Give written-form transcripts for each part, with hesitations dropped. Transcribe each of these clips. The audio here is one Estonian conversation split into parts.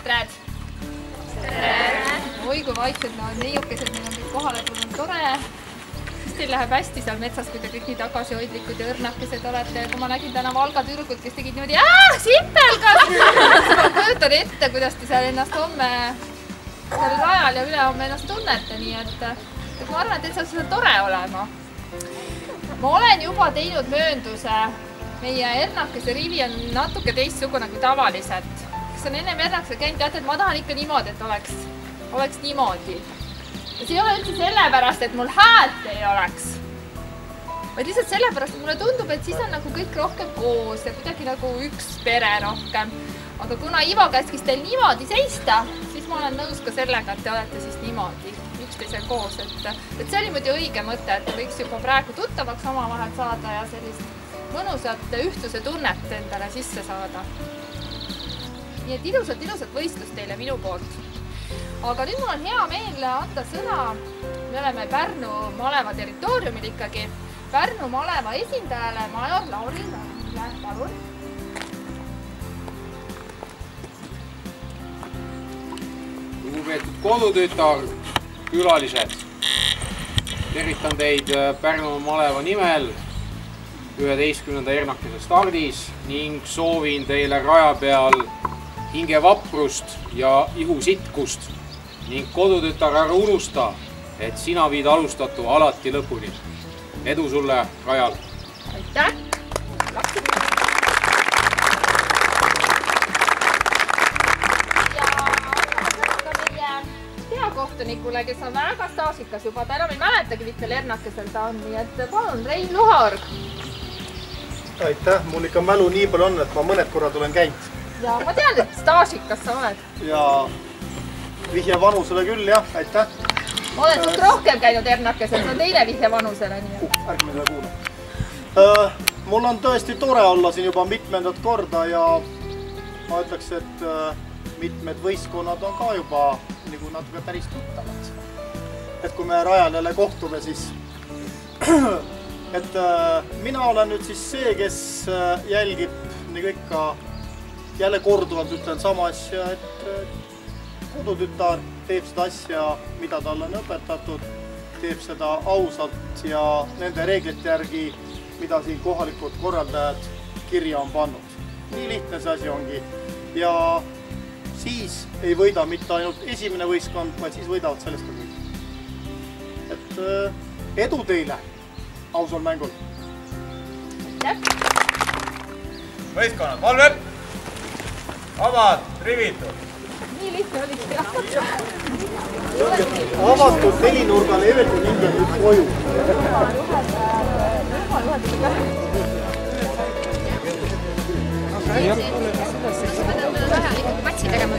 Tere! Oi, kui vaiksed nad neiukesed, meil on kõik kohale tulnud tore. Siis teil läheb hästi seal metsas, kui te kõik nii tagasihoidlikud ja õrnakesed olete. Kui ma nägin täna Valga tüdrukud, kes tegid niimoodi sipelgas! Ma kujutan ette, kuidas te seal ennast homme seal rajal ja ülehomme ennast tunnete. Nii et ma arvan, et teil saab seda tore olema. Ma olen juba teinud möönduse. Meie Ernakese rivi on natuke teistsugune kui tavaliselt. Kes on ennem Ernakesel käinud, teate, et ma tahan ikka niimoodi, et oleks niimoodi. Ja see ei ole üldse sellepärast, et mul häält ei oleks. Vaid lihtsalt sellepärast, et mulle tundub, et siis on nagu kõik rohkem koos ja kuidagi nagu üks pere rohkem. Aga kuna Ivo käskis teil niimoodi seista, siis ma olen nõus ka sellega, et te olete siis niimoodi üksteisel koos. Et see oli muidu õige mõte, et te võiks juba praegu tuttavaks omavahel saada ja sellist mõnusat ühtsuse tunnet endale sisse saada. Nii et ilusat võistlust teile minu poolt. Aga nüüd mul on hea meel anda sõna, me oleme Pärnu maleva territooriumil ikkagi, Pärnu maleva esindajale major Lauri Mämmile. Palun. Lugupeetud kodutütar, külalised, tervitan teid Pärnu maleva nimel 11. Ernakese stardis ning soovin teile raja peal hingevaprust ja ihusitkust ning kodutütar ära unusta, et sina viid alustatu alati lõpuni. Edu sulle rajal! Aitäh! Ja ka meie peakohtunikule, kes on väga staažikas juba, ta enam ei mäletagi, mis veel Ernakesel ta on, nii et palun, Rein Luhaorg! Aitäh, mul ikka mälu nii palju on, et ma mõned korrad olen käinud. Ja ma tean, et staažikas sa oled. Ja vihje vanusele küll, jah, aitäh. Ma olen sult rohkem käinud Ernakesel, see on teine vihje vanusele. Ärge seda kuula. Mul on tõesti tore olla siin juba mitmendat korda ja ma ütleks, et mitmed võistkonnad on ka juba nagu natuke päris tuttavad. Et kui me rajal jälle kohtume, siis et mina olen nüüd siis see, kes jälgib nagu ikka jälle korduvalt ütlen sama asja, et kodutütar teeb seda asja, mida talle on õpetatud, teeb seda ausalt ja nende reeglite järgi, mida siin kohalikud korraldajad kirja on pannud. Nii lihtne see asi ongi. Ja siis ei võida mitte ainult esimene võistkond, vaid siis võidavad sellest ka kõik. Et edu teile ausal mängul. Võistkonnad, valvel! Avad, rivitud! Nii lihtne oligi jah. Avatud nelinurgale Everti mingi nüüd koju. Patsi tegema.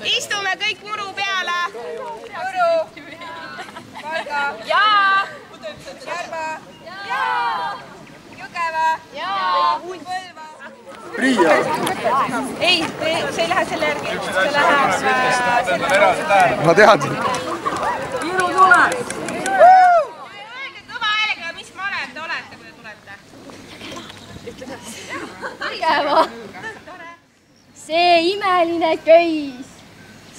Istume kõik muru peale. Muru. Valga. Jaa. Järva. Jaa. Jõgeva. Jaa. Põlva. Priia. Ei, see ei lähe selle järgi. See läheb Ma teadsin. Jüru tuleb. Öelge kõva häälega, mis malev te olete, kui te tulete. Tugeva. See imeline köis.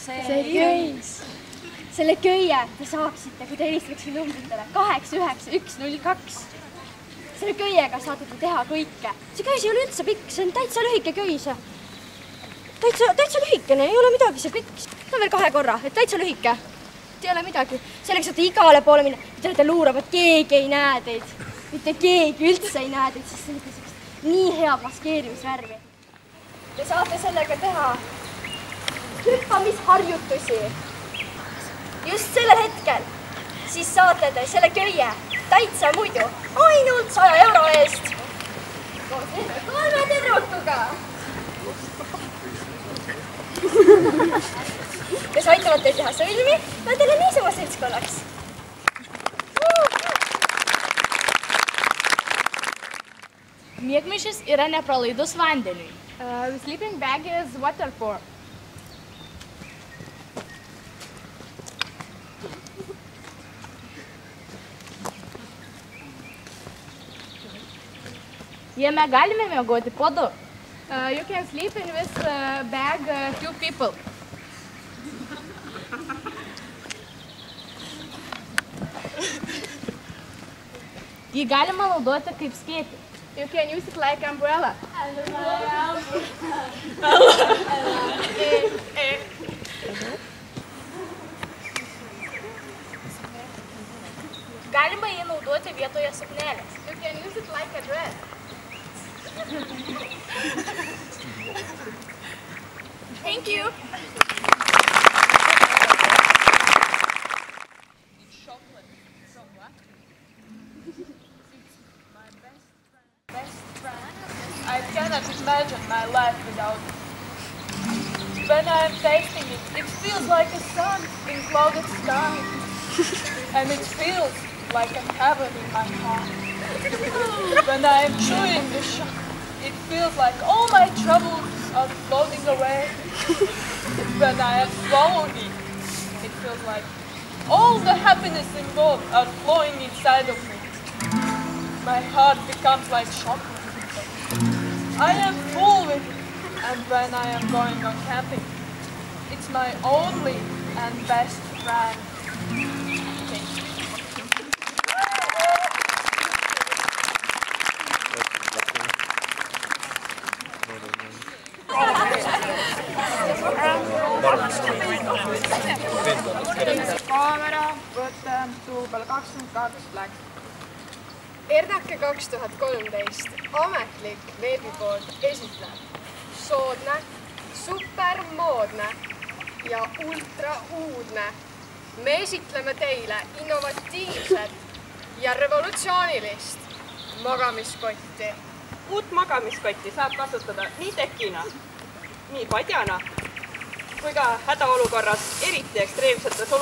See köis. Selle köie te saaksite, kui te helistaksite numbritele 89102. Selle köiega saate te teha kõike. See köis ei ole üldse pikk, see on täitsa lühike köis. Täitsa lühikene, ei ole midagi see pikk. Ta on veel 2 korra, et täitsa lühike. Ei ole midagi. Selleks saate igale poole minna. Te olete luuravad, keegi ei näe teid. Mitte keegi üldse ei näe teid, sest see on nii hea maskeerimisvärvi. Te saate sellega teha hüppamisharjutusi. Just sellel hetkel siis saate te selle köie täitsa muidu ainult 100 € eest. koos nende 3 tüdrukuga. Kes aitavad teil teha sõlmi, nendele niisama seltskonnaks. Miegmaišis yra nepralaidus vandeniui. The sleeping bag is waterproof. Jame galime miegoti po 2. You can sleep in this bag 2 people. Jį galima naudoti kaip skėtį. You can use it like umbrella. Galima jį naudoti vietoje suknelės. You can use it like a dress. Thank you. I cannot imagine my life without it. When I am tasting it, it feels like a sun in clouded sky. And it feels like a heaven in my heart. When I am chewing the shot, it feels like all my troubles are floating away. When I have swallowed it, it feels like all the happiness involved are flowing inside of me. My heart becomes like chocolate. I am full with it, and when I am going on camping, it's my only and best friend. Thank you. Kaamera, võte, duubel 22 läks. Erdake 2013 ametlik veebipood esitleb soodne, supermoodne ja ultrauudne. Me esitleme teile innovatiivset ja revolutsioonilist magamiskotti. Uut magamiskotti saab kasutada nii tekina, nii padjana, kui ka hädaolukorras, eriti ekstreemsetes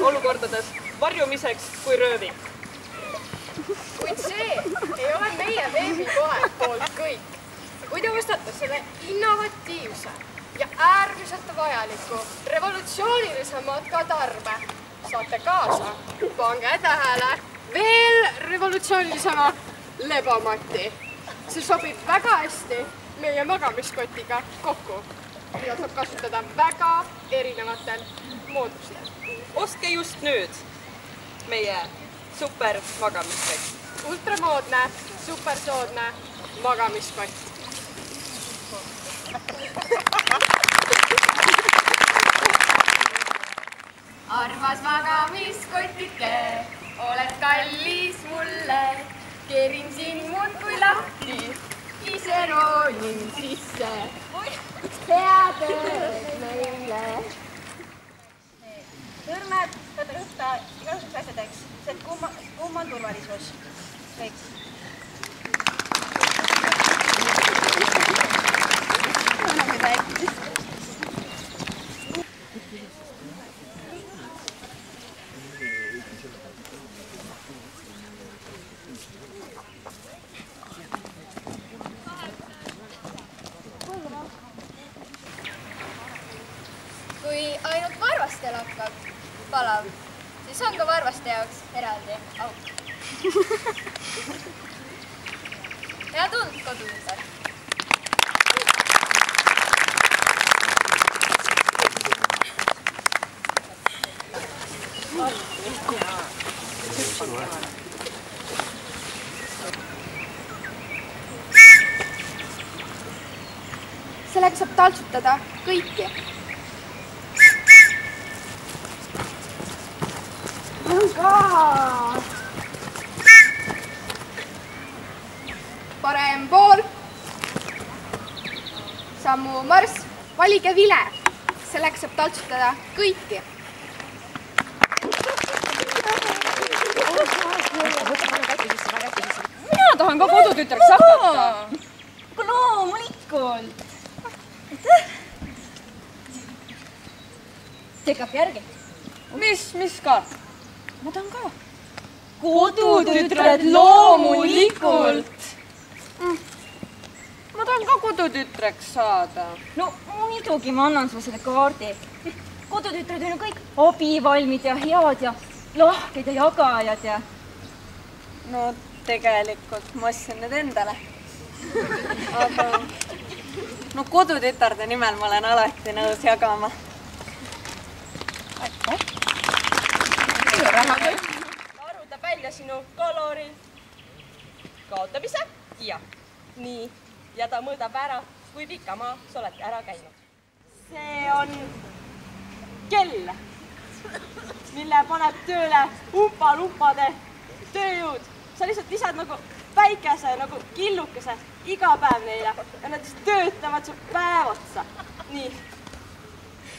olukordades varjumiseks kui röövik. Kuid see ei ole meie veebipoe poolt kõik. Kui te ostate selle innovatiivse ja äärmiselt vajaliku revolutsioonilise matkatarbe, saate kaasa, pange tähele, veel revolutsioonilisema lebamatti. See sobib väga hästi meie magamiskotiga kokku. Mida saab kasutada väga erinevatel moodustel. Ostke just nüüd meie super magamiskott. Ultramoodne, supersoodne magamiskott. Armas magamiskotike, oled kallis mulle, keerin siin muudkui lahti, ise roonin sisse. Head ööd meile! Hõrmed, võta võtta igasuguseks asjadeks, see kumma on turvalisus. Kõik. Kui ainult varvastel hakkab palav, siis on ka varvaste jaoks eraldi auk. Hea tund kodu ümber. Sellega saab taltsutada kõiki. Parem pool. Sammu marss. Valige vile. Sellega saab taltsutada kõiki. Mina tahan ka kodutütreks hakata. Loomulikult. Tekab järgi. Mis ka? Ma tahan ka. Kodutütred loomulikult. Ma tahan ka kodutütreks saada. No muidugi ma annan sulle selle kaardi. Kodutütred on ju kõik abivalmid ja head ja lahked ja jagajad ja... No tegelikult ma ostsin need endale. Aga no kodutütarde nimel ma olen alati nõus jagama. Arvutab välja sinu kalorid, kaotamise ja nii. Ja ta mõõdab ära, kui pika maa sa oled ära käinud. See on kell, mille paneb tööle umpa-lumpade tööjõud. Sa lihtsalt lisad nagu väikese, nagu killukese iga päev neile ja nad töötavad su päev otsa. Nii.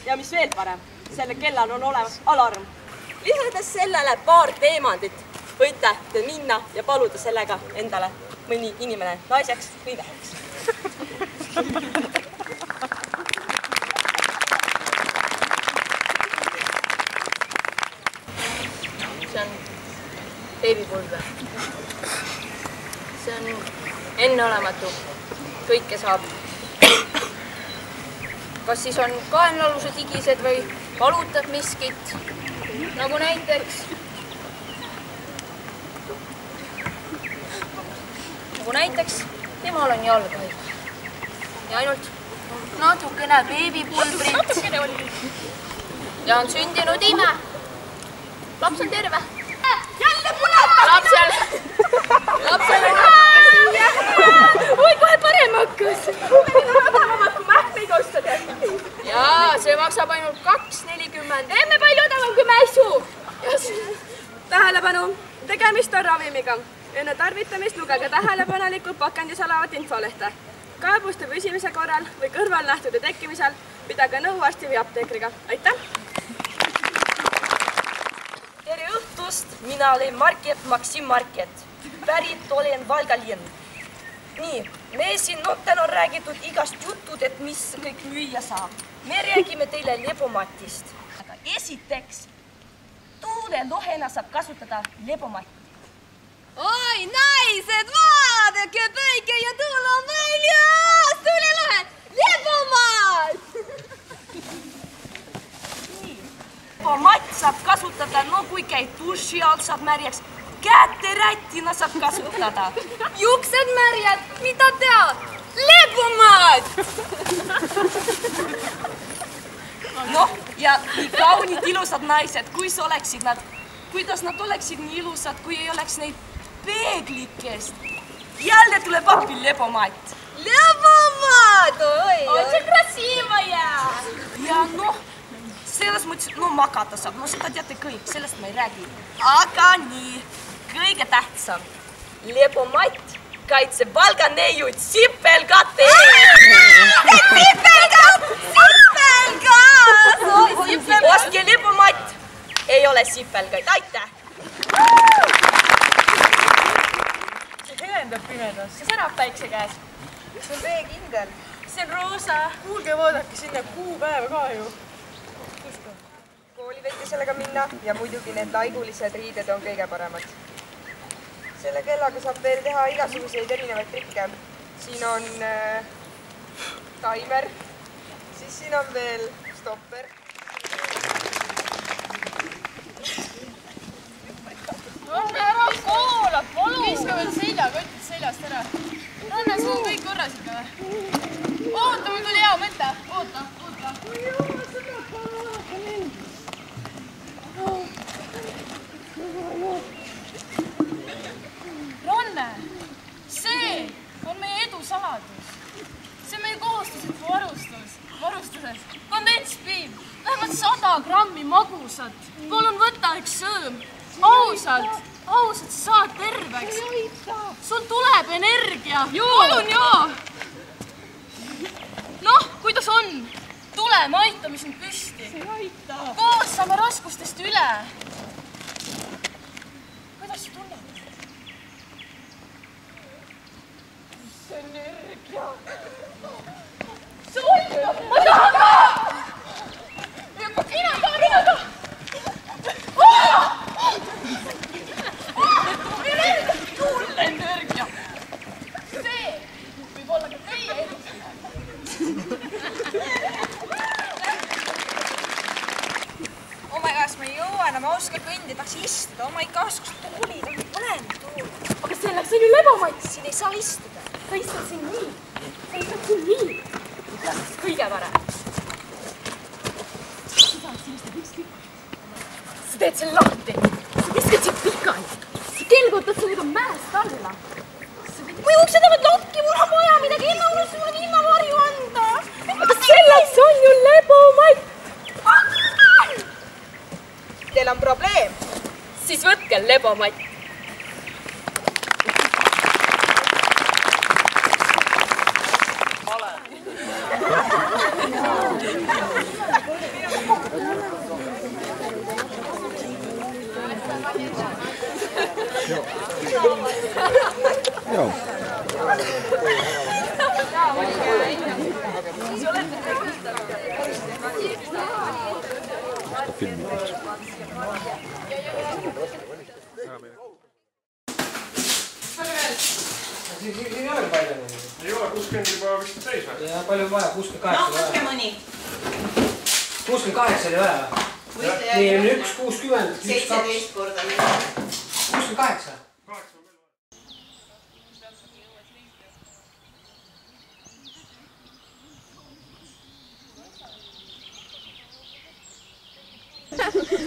Ja mis veel parem, selle kellal on olemas alarm. Lisades sellele paar teemandit võite te minna ja paluda sellega endale mõni inimene naiseks või meheks. See on beebipulver. See on enneolematu. Kõike saab. Kas siis on kaenlalused higised või valutab miskit? Nagu näiteks temal on jalgaid. Ja ainult natukene beebipulbrit. Ja on sündinud ime. Laps on terve. Jälle punata! Lapsel on oi, kohe parem hakkas. Odavamad kui mähkmeid osta tead. Jaa, see maksab ainult 2,40. Emme palju odavam kui mässu. Tähelepanu, tegemist on ravimiga. Enne tarvitamist lugege tähelepanelikult pakendis olevat infolehte. Kaebuste püsimise korral või kõrvalnähtude tekkimisel pidage nõu arsti või apteekriga. Aitäh! Tere õhtust! Mina olen Maksim Market. Pärit olen Valga linn. Nii, me siin täna on räägitud igast jutud, et mis kõik müüa saab. Me räägime teile lepomatist. Aga esiteks, tuulelohena saab kasutada lepomatti. Oi, naised, vaadake, päike ja tuul on väljas! Tuulelohe, lepomatt! Lepomatt saab kasutada, no kui käid duši alt, saab märjaks. Käterättina saab kasutada. Juksed märjad, mida tead? Lepomatt! Noh, ja nii kaunid ilusad naised, kuidas nad oleksid nii ilusad, kui ei oleks neid peeglikest. Jälle tuleb appi lepomatt. Lepomatt! Oi, see krasiivaja! Ja noh, selles mõttes, no magada saab, no seda teate kõik, sellest ma ei räägi. Aga nii, kõige tähtsam. Lepomatt kaitseb Valga neiud sipelgate eest. Sipelgat! Sipelgat! Ostke lepomatt! Ei ole sipelgaid, aitäh! See helendab pimedas. See särab päikse käes. See on veekindel. See on roosa. Kuulge, vaadake sinna kuupäeva ka ju. Kooli võite sellega minna ja muidugi need laigulised riided on kõige paremad. Selle kellaga saab veel teha igasuguseid erinevaid trikke. Siin on taimer, siis siin on veel stopper. Ära koola, palun! Viska veel seljakotid seljast ära. Anna, sul on kõik korras ikka või? Oota, mul tuli hea mõte. Oota. Ronne, see on meie edu saladus. See on meie kohustuslik varustuses. Kondentspiim, vähemalt 100 grammi magusat. Palun võta üks sõõm. Ausalt saad terveks. Sul tuleb energia. Palun joo. Noh, kuidas on? Tuleme, aitame sind püsti. Koos saame raskustest üle. Kuidas sa tunned? energia. Sulla! Ma tahan! Mina tahan! Tuule energia! See võib olla ka teie elus. Oh my gosh, ma ei jõua enam oska kõndida, tahaks istuda. Oh my gosh, kus tuulid on? Mõlemad tuulid. Aga selleks on ju lebamatt. Siin ei saa istuda. Sa istud siin nii. Sa istud siin nii. Läks kõige parem. Sa saad siin istuda ükskõik. Sa teed selle lahti. Sa viskad siit pikali. Sa kelgutad sellega mäest alla. Või uksed on lokki, mul on vaja midagi. Emme unustas mulle ilmavarju anda. Aga selleks on ju lebamatt. Teil on probleem. Siis võtke lebamatt. Siin ei ole palju. Ei ole, 60 juba vist täis või? Ja palju on vaja, 68 No, võtke mõni. 68 oli vaja või? Nii on 1, 60, 17 korda mida. 68.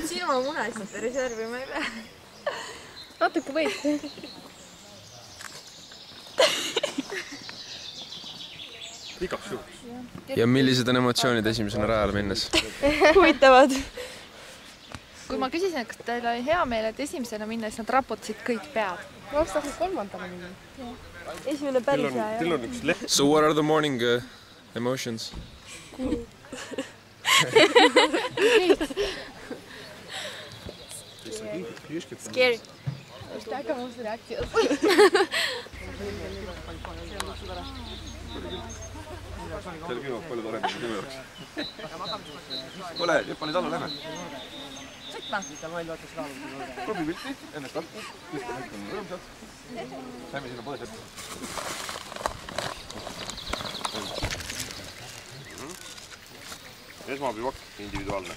Silmamunasid reservi ma ei pea. Natuke võid. Igaks juhuks. Ja millised on emotsioonid esimesena rajale minnes? Huvitavad. Kui ma küsisin, et kas teil oli hea meel, et esimesena minna, siis nad raputasid kõik pead. Ma oleks tahtnud kolmandana minna. Esimene päris hea, jah. Teil on üks leht. So what are the morning emotions? Scary. Така му се реакция. Teil küünad palju toremad küünad oleks. Ole, hüppa nüüd alla, lähme. Sõitma. Probi pilti, ennast alt. Kõik on rõõmsad. Saime sinna põdes ette. Esmaabipak, individuaalne.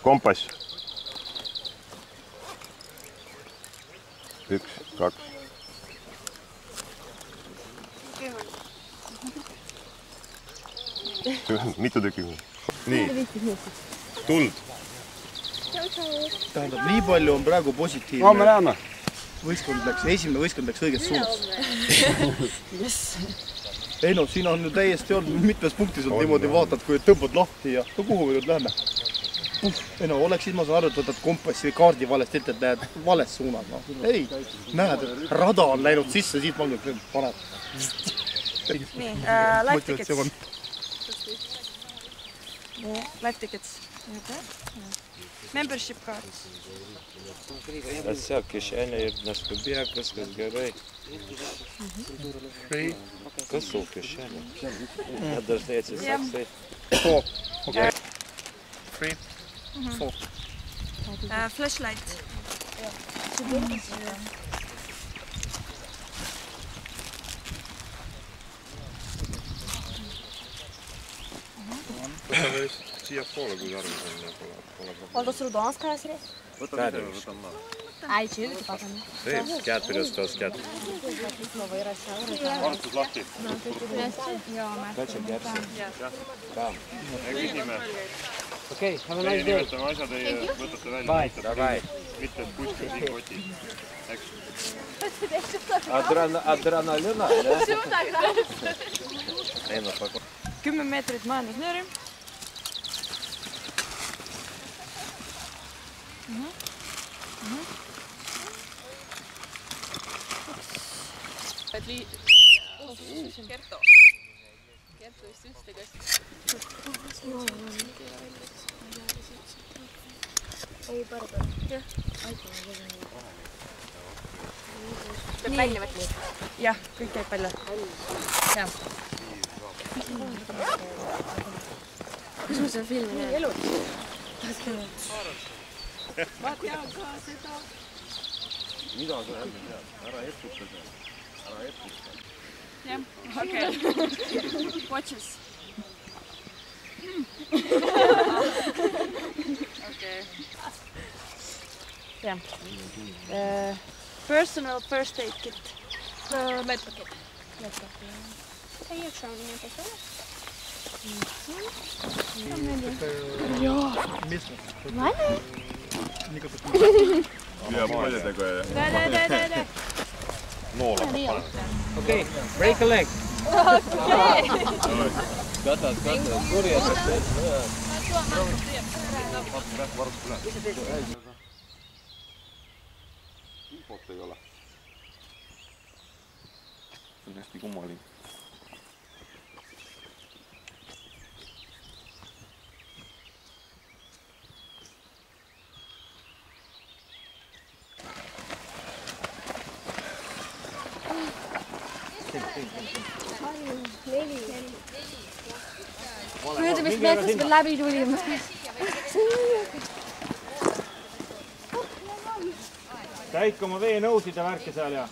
Kompass. 1, 2. Mitu tükki? Nii. Tuld. Tähendab, nii palju on praegu positiivne. No, me näeme. Esimene võistkond läks õigest suunas. Ei no, siin on ju täiesti olnud mitmes punktis on niimoodi vaatad, kui tõmbad lahti ja no kuhu me nüüd lähme? Ei no, oleks siis ma saan aru, et võtad kompassi või kaardi valest ette, et näed vales suunas. Ei, näed, et rada on läinud sisse, siit ma nüüd paned. Nii, live tickets. Live tickets. Membership cards. Atsak kišenė ir neskubėk, viskas gerai. Kas sau kišenė? Dažnai atsisaksai. Okay. 3, 4. Flashlight. Siia poole, kui tarvis on. Valdo, sul donas käes reis? Käed on võtan maa. Ai, tšilgi pagan. Käed pidastas käed. Vastus lahti. Katsin käärsi. Küsime. Okei, have a nice day. Nimetame asja teie, võtate välja. Mitte kuskil siin koti. Adrenalina, Ei, no, 10 meetrit majandusnööri. Kerto. Kerto vist üldse käest. Ei, pardon. Jah. Aitame. peab välja võtma. Jah, kõik käib välja. Jah. Kus ma seda filmi näen? Elu. Ma tean ka seda. Mida sa jälle tead? Ära eputa seal. Ära eputa. Jah, okei. Watch us. Okei. Jah. Personal first aid kit. Medpakett. Jaa. Vale. Ja paljadega ja... Noola pane. Okei, break a leg. Katad, kurjad. Infot ei ole. See on hästi kummaline. Mööda, mis metsast me läbi tulime. Käidke oma veenõusid ja värke seal ja...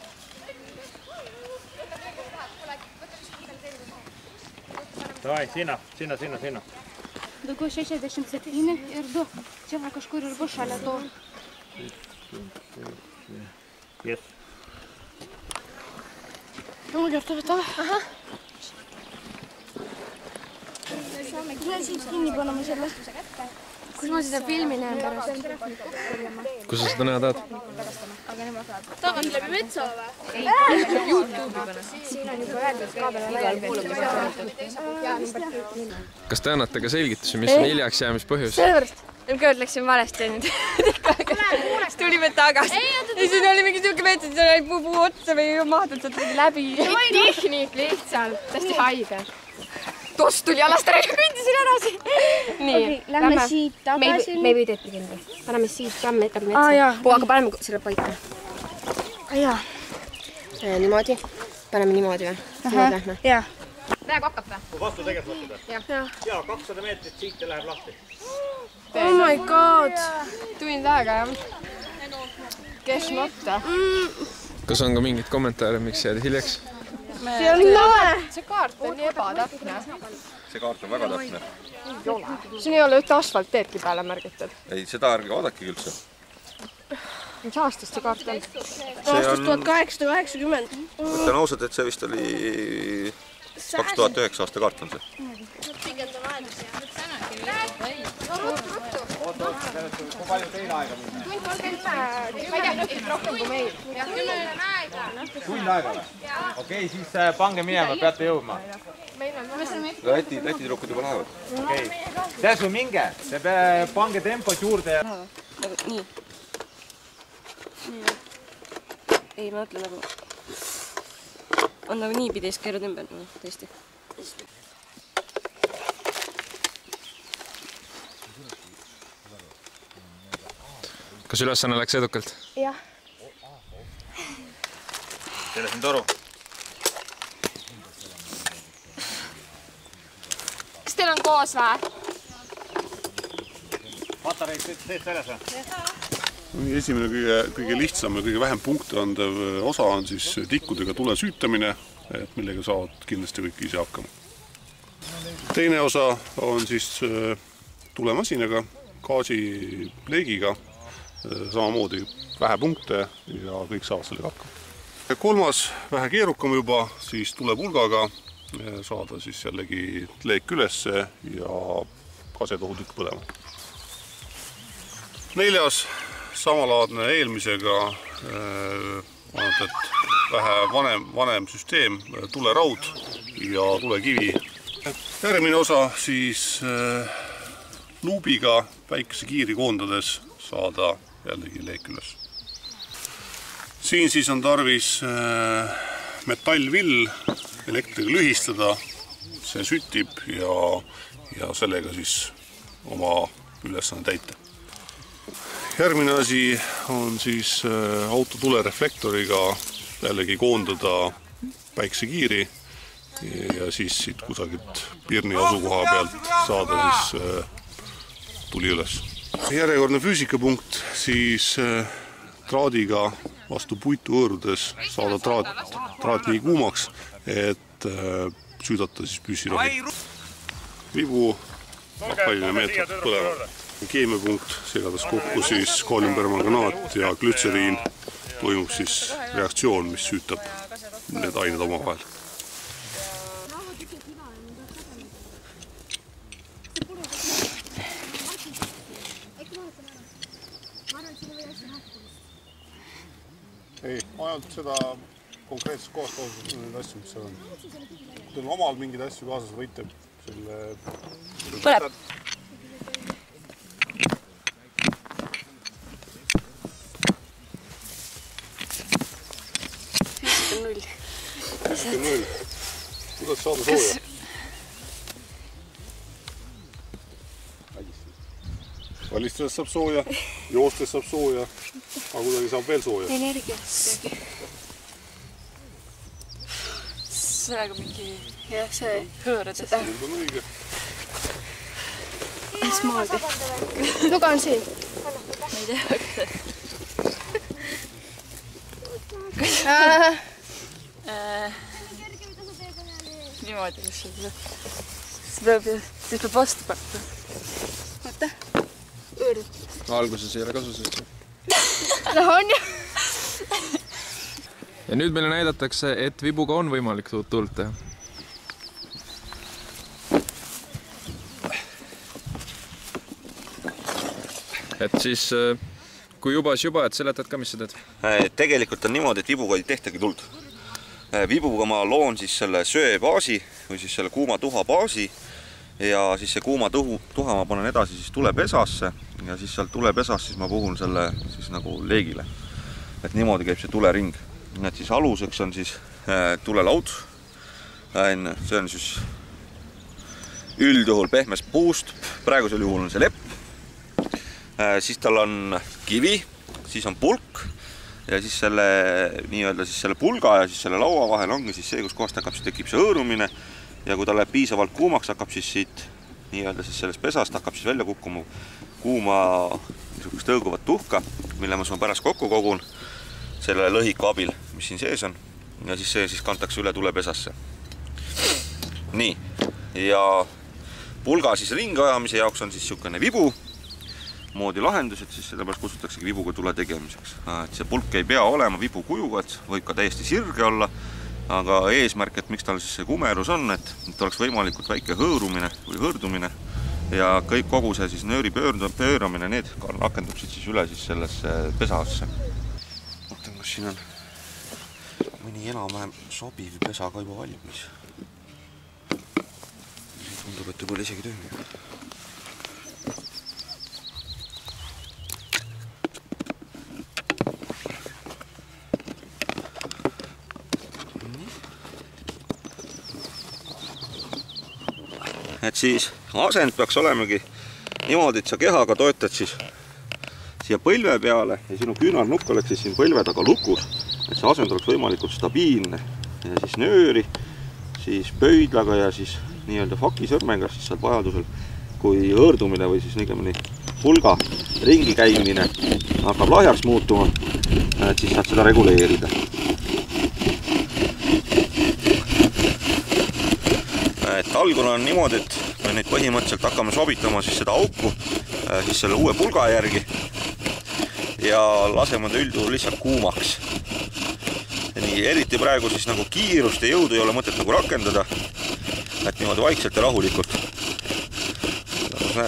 Давай, sinna. Другой шесть, дальше сетины, ирду. Чего кашкур ирбушаля то. Yes. Ну, готовы то. Ага. Kuidas siis kinni panema selle? Kus ma seda filmi näen pärast? Kus sa seda näha tahad? Tagant läbi metsa või? Ei, YouTube'i panna. Siin on juba öeldud kaabel on välja. Kas te annate ka selgitusi, mis on hiljaks jäämis põhjus? Sellepärast, ma läksin valesti nüüd. Tulime tagasi. Ja siin oli mingi siuke mets, et seal oli puu otsa või mahdud sealt läbi. Tehnik lihtsalt, tästi haige. Tost tuli jalast ära ja kõndisin edasi. Nii, lähme siit tagasi. Me ei või teed kindla. Paneme siit läbi metsa. Aga paneme selle paika. Jaa. Niimoodi. Paneme niimoodi või? Niimoodi lähme. Jaa. Praegu hakkab või? Vastu tegelt võtta. Ja 200 meetrit siit ja läheb lahti. Oh my god. Tund aega jah. Kes notta? Kas on ka mingid kommentaare, miks jäädi hiljaks? See on lahe. See kaart on nii ebatäpne. See kaart on väga täpne. Siin ei ole ühte asfaltteedki peale märgitud. Ei, seda ärge vaadake üldse. Mis aastast see kaart on? Aastast 1880. Mõtlen ausalt, et see vist oli 2009 aasta kaart on see. Pikendame aedusi. Kui palju teil aega minna? Rohkem kui meil. Tund aega või? Okei, siis pange minema, peate jõudma. Läti tüdrukud juba lähevad. Okei. Tead või minge, te pange tempot juurde ja... Nii. Ei, ma mõtlen nagu... On nagu nii pidi keerud ümber, tõesti. Kas ülesanne läks edukalt? Jah. Teile sind aru? Kas teil on koos või? Patareid teed selles või? Esimene kõige lihtsam ja kõige vähem punkte andev osa on siis tikkudega tule süütamine, millega saavad kindlasti kõik ise hakkama. Teine osa on siis tulemasinaga, gaasileegiga, samamoodi vähe punkte ja kõik saavad sellega hakkama. Kolmas, vähe keerukam juba, siis tulepulgaga saada siis jällegi leek ülesse ja kasetohutükk põlema. Neljas, samalaadne eelmisega, et vähe vanem süsteem, tuleraud ja tulekivi. Järgmine osa siis luubiga väikese kiiri koondades saada jällegi leek üles. Siin siis on tarvis metallvill elektriga lühistada, see sütib ja sellega siis oma ülesanne täita. Järgmine asi on siis auto tulereflektoriga jällegi koondada päiksekiiri ja siis siit kusagilt pirni asukoha pealt saada siis tuli üles. Järjekordne füüsikapunkt, siis traadiga vastu puitu hõõrudes saada traat nii kuumaks, et süüdata siis püssirohi. Vibu paljane meetod põlema. Keemiapunkt, segades kokku siis kooliumpermanganaat ja glütseriin, toimub siis reaktsioon, mis süütab need ained omavahel. Ei, ainult seda konkreetses kohas kaasas neid asju, mis seal on. Teil on omal mingeid asju kaasas, võite selle... Põleb! Null. Kuidas saada sooja? Valistades saab sooja, joostes saab sooja, aga kuidagi saab veel sooja. Energiast. Sellega mingi... Jah, see hõõrades. Nüüd on õige. Mismoodi? Luga on siin. Ma ei tea. Niimoodi, mis siis peab vastu panna. Vaata, õõrd. Alguses ei ole kasu sellest. No on ju. Ja nüüd meile näidatakse, et vibuga on võimalik tuld teha. Et siis, kui juba, et seletad ka, mis sa teed? Tegelikult on niimoodi, et vibuga ei tehtagi tuld. Vibuga ma loon siis selle söebaasi või siis selle kuuma tuha baasi ja siis see kuuma tuha ma panen edasi siis tulepesasse ja siis sealt tulepesast siis ma puhun selle siis nagu leegile. Et niimoodi käib see tulering. Et siis aluseks on siis tulelaud. See on siis üldjuhul pehmest puust. Praegusel juhul on see lepp. Siis tal on kivi, siis on pulk. Ja siis selle, nii-öelda siis selle pulga ja siis selle laua vahel ongi siis see, kus kohast tekib see hõõrumine ja kui ta läheb piisavalt kuumaks, hakkab siis siit nii-öelda siis sellest pesast hakkab siis välja kukkuma kuuma niisugust tõuguvat tuhka, mille ma pärast kokku kogun selle lõhiku abil, mis siin sees on ja siis see siis kantakse üle tulepesasse. Nii, ja pulga siis ringi ajamise jaoks on siis niisugune vibu moodi lahendus, et siis seda pärast kutsutaksegi vibuga tule tegemiseks. Et see pulk ei pea olema vibu kujuga, et võib ka täiesti sirge olla, aga eesmärk, et miks tal siis see kumerus on, et oleks võimalikult väike hõõrumine või hõõrdumine ja kogu see siis nööri pööramine, need rakendub siis üle siis sellesse pesasse. Mõtlen, kas siin on mõni enam-vähem sobiv pesa ka juba valmis. Tundub, et võib-olla isegi töömine. Et siis asend peaks olemegi niimoodi, et sa kehaga toetad siis siia põlve peale ja sinu küünarnukk oleks siis siin põlve taga lukus, et see asend oleks võimalikult stabiilne ja siis nööri, siis pöidlaga ja siis nii-öelda fakisõrmega siis saad vajadusel, kui hõõrdumine või siis niigemini pulga ringi käimine hakkab lahjaks muutuma, et siis saad seda reguleerida. Et algul on niimoodi, et me nüüd põhimõtteliselt hakkame sobitama siis seda auku siis selle uue pulga järgi ja laseme ta üldjuhul lihtsalt kuumaks. Ja nii, eriti praegu siis nagu kiirust ja jõudu ei ole mõtet nagu rakendada, et niimoodi vaikselt ja rahulikult.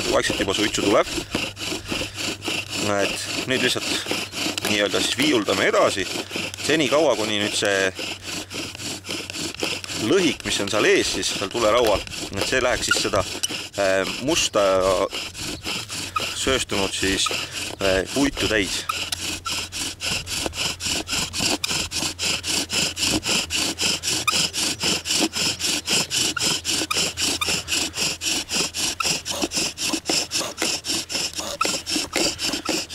Vaikselt juba suitsu tuleb. Et nüüd lihtsalt nii-öelda siis viiuldame edasi, seni kaua, kuni nüüd see lõhik, mis on seal ees, siis seal tuleraual, et see läheks siis seda musta sööstunud siis puitu täis.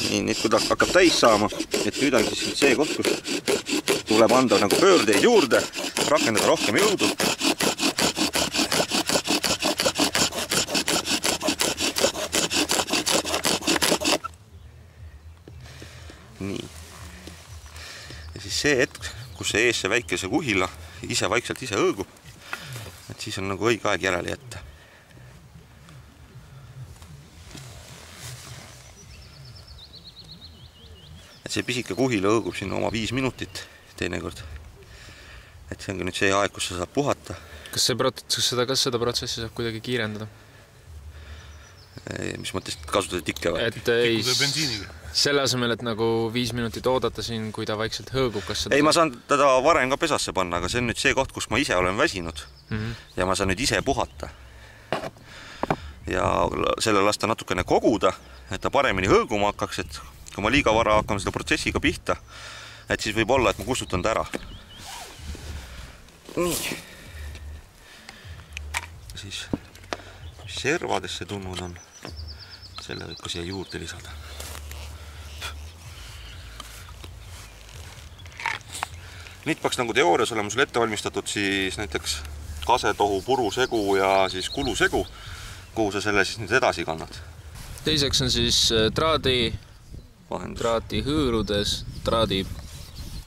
Nii, nüüd kui ta hakkab täis saama, et nüüd on siis see koht, kus tuleb anda nagu pöördeid juurde, rakendada rohkem jõudu. Nii. Ja siis see hetk, kus see ees see väikese kuhila ise vaikselt ise õõgub, et siis on nagu õige aeg järele jätta. Et see pisike kuhila õõgub sinna oma 5 minutit teinekord. Et see ongi nüüd see aeg, kus sa saab puhata. Kas seda protsessi saab kuidagi kiirendada? Mis mõttes kasutada tikke või? Et ei, selle asemel, et nagu 5 minutit oodata siin, kui ta vaikselt hõõgub, kas seda... Ei, ma saan teda varem ka pesasse panna, aga see on nüüd see koht, kus ma ise olen väsinud ja ma saan nüüd ise puhata. Ja selle lasta natukene koguda, et ta paremini hõõguma hakkaks, et kui ma liiga vara hakkame seda protsessiga pihta, et siis võib olla, et ma kustutan ta ära. Nii. Siis, mis servadesse tulnud on, selle võib ka siia juurde lisada. Nüüd peaks nagu teoorias olema sul ette valmistatud siis näiteks kasetohu, purusegu ja siis kulusegu, kuhu sa selle siis nüüd edasi kannad. Teiseks on siis traadi hõõrudes, traadi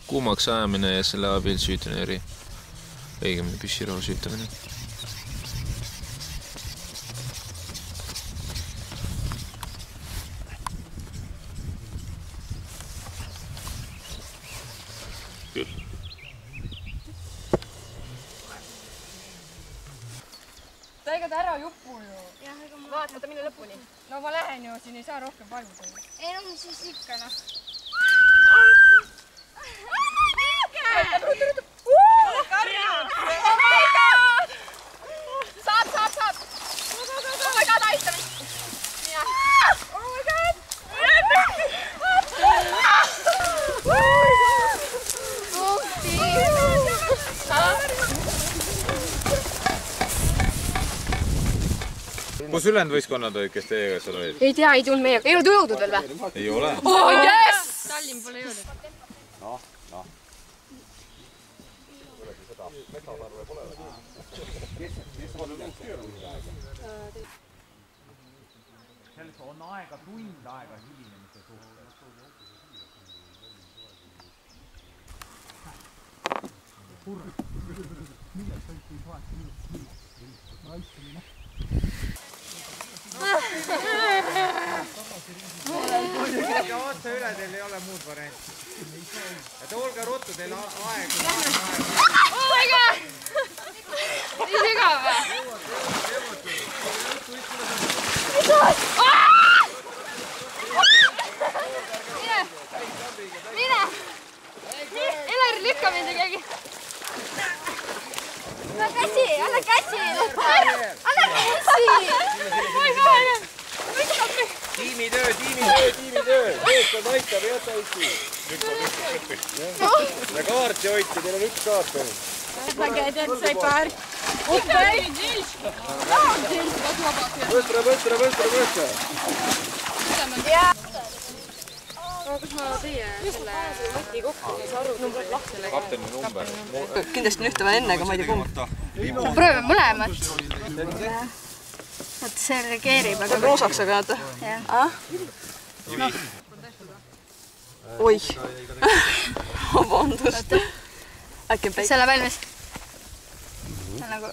kuumaks ajamine ja selle abil süütenööri, õigemini püssirohu süütamine. Küll. Ta ega ta ära jupu ju. Vaata, mine lõpuni. No ma lähen ju, siin ei saa rohkem paljuda. Ei no, siis ikka noh. Saab! Oh my god, aitamist! Oh my god! Kus ülejäänud võistkonnad olid, kes teiega seal olid? Ei tea, ei tulnud meiega. Ei ole jõudnud veel või? Ei ole? Oh yes! Tallinn pole jõudnud. Noh. Selles on aega, tund aega hilinemise suhtes. Milleks võiks ei vahet raistamine? Otse üle, teil ei ole muud varianti. Et olge ruttu, teil on aeg. Oh my god! Nii sügav või? Mine! Elari lükka mind keegi! Anna käsi! Anna käsi! Oi kahe! Tiimitöö! Meeskond aitab, jäta Oti. Ja kaarti hoiti, teil on üks kaart olnud. Vägedet sai paar. Võtra. Kas ma teie selle võti kokku, siis aru numbrit lahti lähe? Kapteni number. Kindlasti on ühte veel enne, aga ma ei tea kumb. Proovime mõlemat. Vaata, see reageerib, aga... Roosaks, aga näete? Jah. Oih. Vabandust. Äkki on päik. See läheb valmis. See on nagu...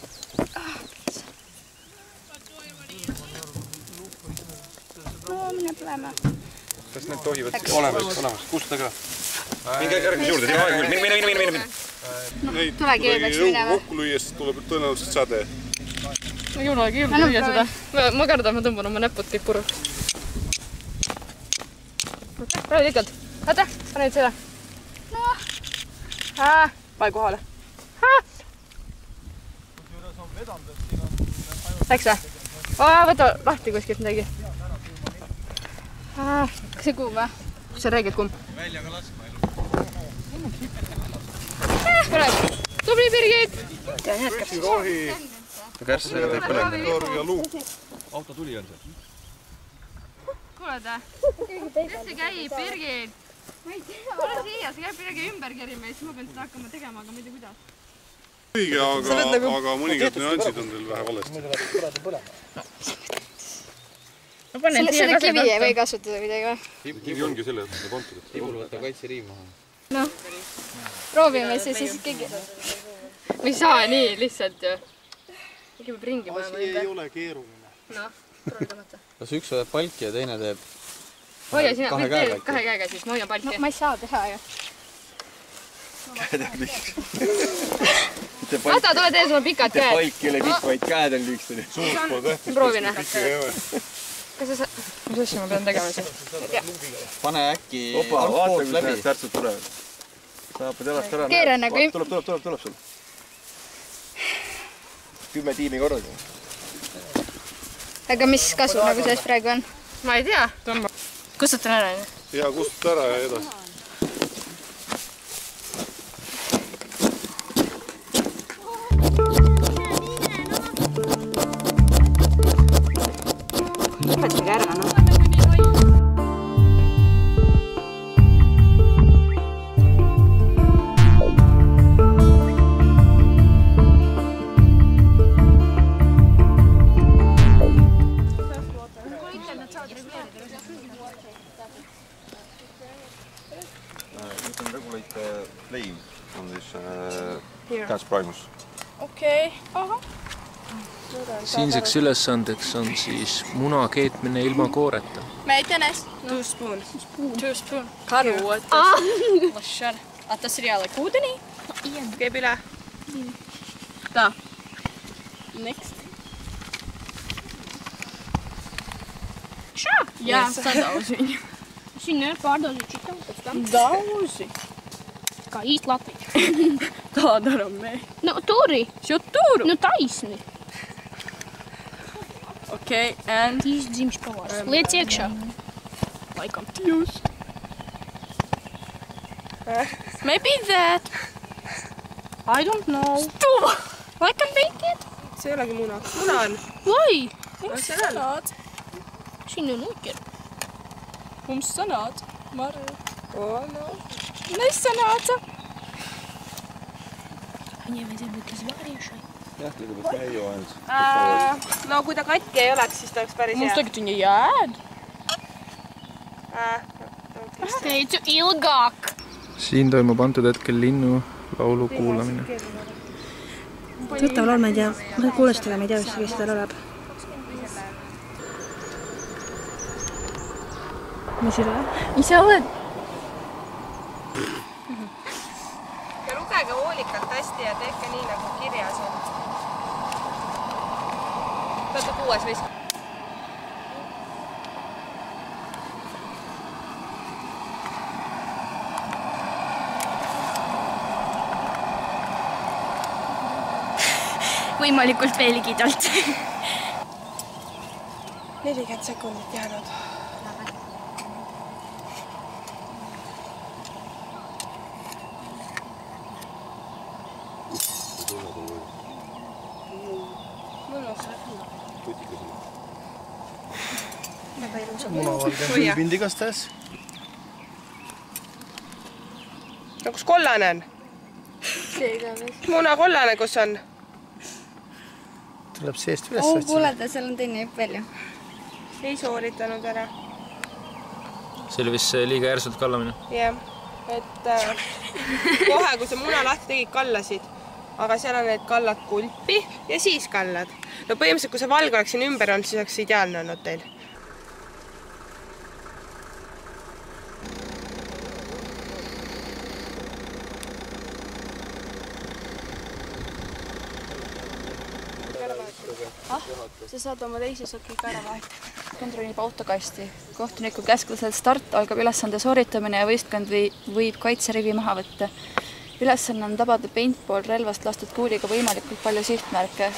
No, mine tulema. Kas need tohivad? Olemas. Kustutage. Minge järgmise juurde. Mine. Tulegi peaks minema. Kokku lüües tuleb tõenäoliselt säde. Ma ei unagi lüüa seda. Ma kardan, ma tõmban oma näpud kõik puruks. Rahulikult. Oota, pane nüüd seda. Pane kohale. Läks või? Võta lahti kuskilt midagi. Kas see kuum või? Kus see reegid kuum? Välja ka laskma elu. Tubli Birgit! Rohi. Kärsasega teeb põlema. Auto tuli on seal. Kuule ta. Kes see käib, Birgit? Ma ei tea. Tule siia, sa käib midagi ümber kerima ja siis ma pean seda hakkama tegema, aga ma ei tea kuidas. Õige, aga mõningad nüansid on teil vähe valesti. Seda kivi ei või kasutada midagi või? Kivi ongi selle pantud. Tibul võtta kaitseriim maha. Noh, proovime siis keegi. Me ei saa nii lihtsalt ju. Keegi peab ringi panema. Asi ei ole keeruline. Noh, proovi tõmmata. Kas üks võtab palki ja teine teeb hoia sina, või tee kahe käega siis, ma hoian palki. No ma ei saa teha ju. Käed on lühked. Asta, tule tee, sul on pikad käed. Palk ei ole pikk, vaid käed on lühked. Suust pole tähtis. Proovine. Kas sa... Mis asja ma pean tegema siin? Pane äkki Opa, vaata, kus näed särtsud tulevad. Sa happad jalast ära. Keera nagu. Tuleb sul. 10 tiimi korraga. Aga mis kasu nagu sellest praegu on? Ma ei tea. Kustutan ära. Ja kustuta ära ja edasi. Lõpetage ära, noh. Käes Primus. Okei. Aha. Siinseks ülesandeks on siis muna keetmine ilma kooreta. Meitenes. 2 spoon. 2 spoon. Karu. Lasciare. Atta seriale kuudeni. Käib üle. Ta. Next. Ja, sadausin. Sinne pārdauzīšu. Dauzi. Kā īsti Latvija. Tā daram me. No, turi. Šo turu. Nu, taisni. Okay, and... Īsti dzimš pavārs. Liec iekšā. Laikam. Jūs. Maybe that. I don't know. Stuva. Laikam beitiet. See ei olegi muna. Muna on. Vai. Mis sõnad? Siin on oikein. Mums sõnad. Mare. Oh, no. Mis sõnad? Viņa vajadzēja būt izvārījušai. Jah, kõigepealt käi ainult. No kui ta katki ei oleks, siis ta oleks päris hea. Mums tagad viņa jääd. Es teicu ilgāk. Siin toimub antud hetkel linnu laulu kuulamine. Tuttav laul, ma ei tea. Ma kuulest, aga ma ei tea, kes seda laulab. Mis ei ole? Ise oled? Ja lugege hoolikalt hästi ja tehke nii, nagu kirjas on. Võtta 6 vist. Võimalikult veel ligidalt. 40 sekundit jäänud. Munavalge hüübind igastahes. No kus kollane on? Muna kollane, kus on? Tuleb seest üles. Kuuleda, seal on teine jupp veel ju. Ei sooritanud ära. See oli vist liiga järsult kallamine. Jah, et kohe, kui see muna lahti tegid, kallasid. Aga seal on need kallad kulpi ja siis kallad. No põhimõtteliselt, kui see valg oleks siin ümber olnud, siis oleks ideaalne olnud teil. Sa saad oma teisi sokiga ära vahetada. Kontrollib autokasti. Kohtuniku käsklusel start algab ülesande sooritamine ja võistkond võib kaitserivi maha võtta. Ülesanne on tabada paintball relvast lastud kuuliga võimalikult palju sihtmärke.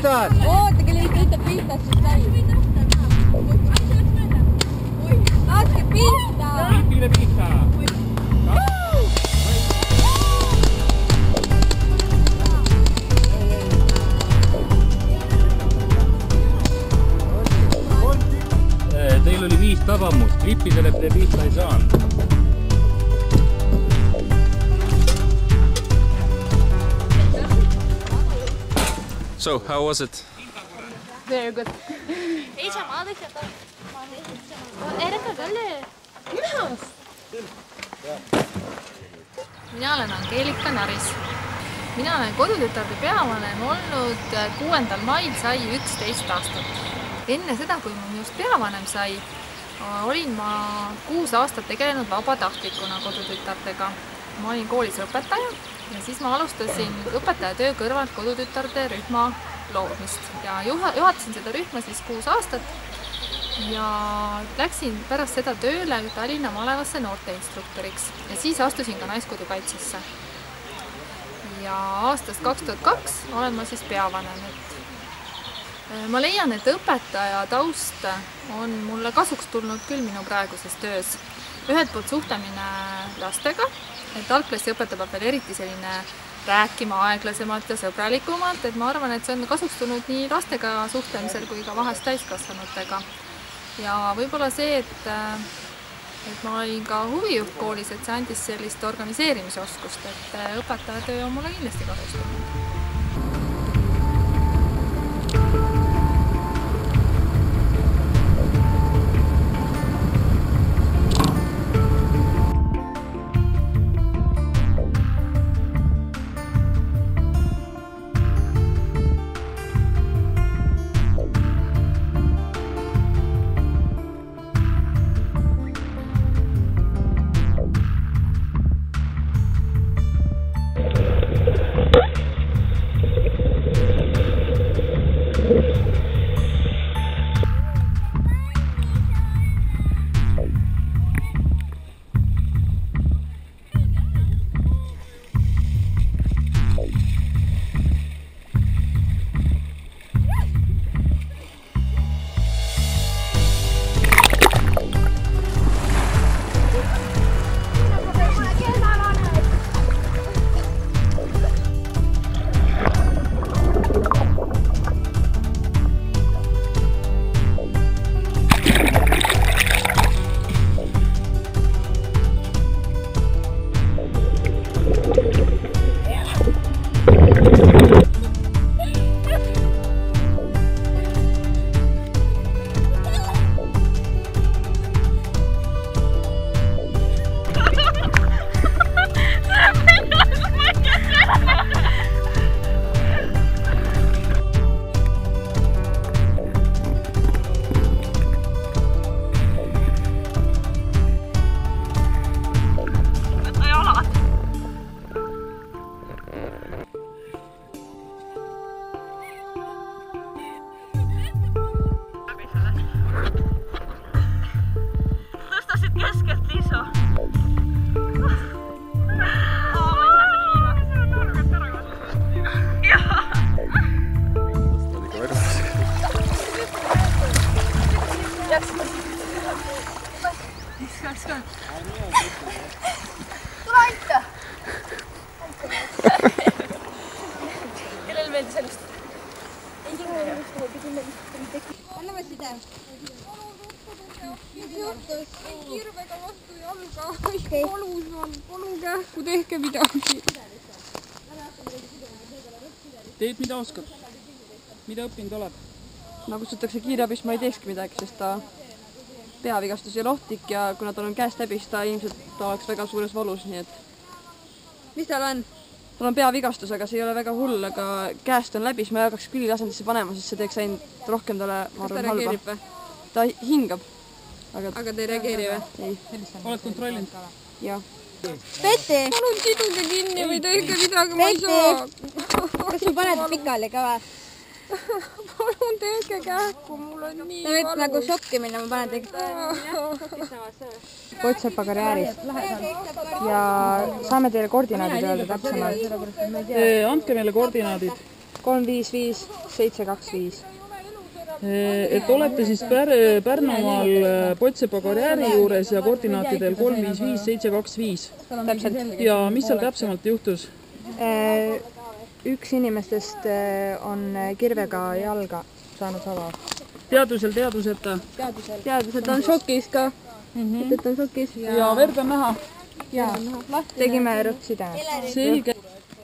pihta! Oota, kelle ütleb pihta, siis käib. Laske pihta! Pihtige pihta! Teil oli 5 tabamust, klippidele te pihta ei saanud. So, how was it? Very good. Ei saa maadistada. Erika Kalle. Mina olen Angeelika Naris. Mina olen kodutütarde peavanem olnud 6. mail sai 11 aastat. Enne seda, kui ma minust peavanem sai, olin ma 6 aastat tegelenud vabatahtlikuna kodutütardega. Ma olin koolis õpetaja ja siis ma alustasin õpetaja töö kõrvalt kodutütarde rühma loomist ja juhatasin seda rühma siis 6 aastat ja läksin pärast seda tööle Tallinna malevasse noorteinstruktoriks ja siis astusin ka Naiskodukaitsesse. Ja aastast 2002 olen ma siis peavanem. Ma leian, et õpetaja taust on mulle kasuks tulnud küll minu praeguses töös. Ühelt poolt suhtlemine lastega, et algklassi õpetaja peab veel eriti selline rääkima aeglasemalt ja sõbralikumalt, et ma arvan, et see on kasuks tulnud nii lastega suhtlemisel kui ka vahest täiskasvanutega. Ja võib-olla see, et ma olin ka huvijuht koolis, et see andis sellist organiseerimise oskust, et õpetaja töö on mulle kindlasti kasuks tulnud. Tule aita! Kellel meeldis ennast? Anname side. Mis juhtus? Kirvega vastu jalga. Valus on. Palun kähku, tehke midagi. Teed, mida oskad? Mida õppinud oled? No kutsutakse kiirabis, ma ei teekski midagi, sest ta peavigastus ja lohtik ja kuna tal on käest läbi, siis ta ilmselt oleks väga suures valus, nii et... Mis tal on? Tal on peavigastus, aga see ei ole väga hull, aga käest on läbi, siis ma ei hakkaks küllasendisse panema, sest see teeks ainult rohkem talle, ma arvan, halba. Ta hingab. Aga ta ei reageeri või? Ei. Oled kontrollinud? Jah. Peti! Palun siduge kinni või tehke midagi, ma ei saa. Kas sul paned pikali ka või? Palun tehke kähku, mul on nii valus. Ta võib nagu šokki minna, ma panen tehke. Koitsepa karjääris. Ja saame teile koordinaadid öelda täpsemalt. Andke meile koordinaadid. 355 725. Et olete siis Pärnumaal Potsepa karjääri juures ja koordinaatidel 355 725. Täpselt. Ja mis seal täpsemalt juhtus? Üks inimestest on kirvega jalga saanud hava. Teaduseta? Teadused on šokis ka. Et on šokis. Ja verd on näha? Jaa, tegime rõhkside. Selge.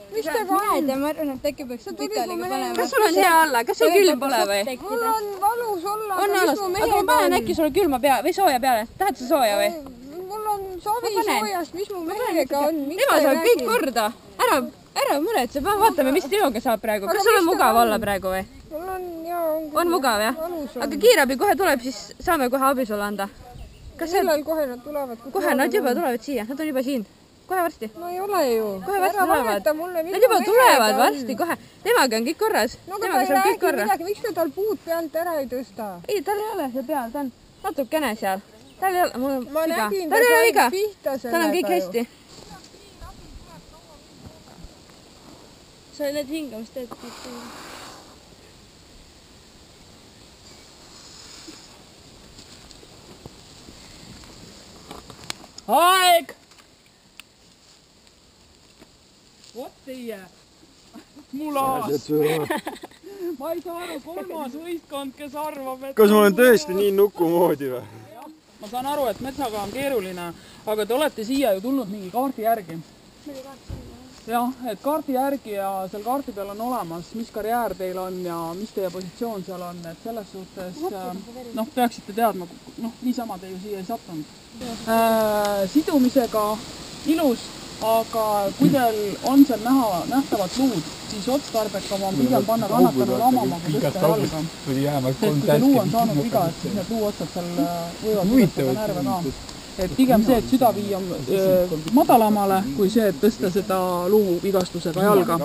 Mis te panete? Ma arvan, et äkki peaks pikaliga panema. Kas sul on hea olla? Kas sul külm pole või? Mul on valus olla. On valus? Aga ma panen äkki sulle külma pea või sooja peale. Tahad sa sooja või? Mul on savi soojast, mis mu mehega on. Tema saab kõik korda. Ära muretse, vaatame, mis sinuga saab praegu. Kas sul on mugav olla praegu või? Mul on, jaa, on mugav, jah? Aga kiirabi kohe tuleb, siis saame kohe abi sulle anda. Millal kohe nad tulevad? Kohe, nad juba tulevad siia, nad on juba siin. Kohe varsti. No ei ole ju. Kohe varsti tulevad. Nad juba tulevad varsti kohe. Temaga on kõik korras. No aga ta ei räägi midagi, miks ta tal puud pealt ära ei tõsta? Ei, tal ei ole see peal, ta on natukene seal. Tal ei ole, ma nägin, ta sai pihta sellega. Tal on kõik hästi. Sa need hingamist teed. Aeg! Vot teie! Mulas! Ma ei saa aru, kolmas võistkond, kes arvab, et... Kas ma olen tõesti nii nukumoodi või? Ma saan aru, et metsaga on keeruline, aga te olete siia ju tulnud mingi kaardi järgi. Jah, et kaardi järgi ja seal kaardi peal on olemas, mis karjäär teil on ja mis teie positsioon seal on, et selles suhtes peaksite teadma, niisama te ju siia ei sattunud. Sidumisega ilus, aga kui teil on seal nähtavad luud, siis otstarbekam on pigem panna kannatanul amama, kui tõsta jalga. Et kui see luu on saanud viga, et siis need luuotsad seal võivad võtta närve ka. Et pigem see, et süda viia madalamale, kui see, et tõsta seda luuvigastusega jalga.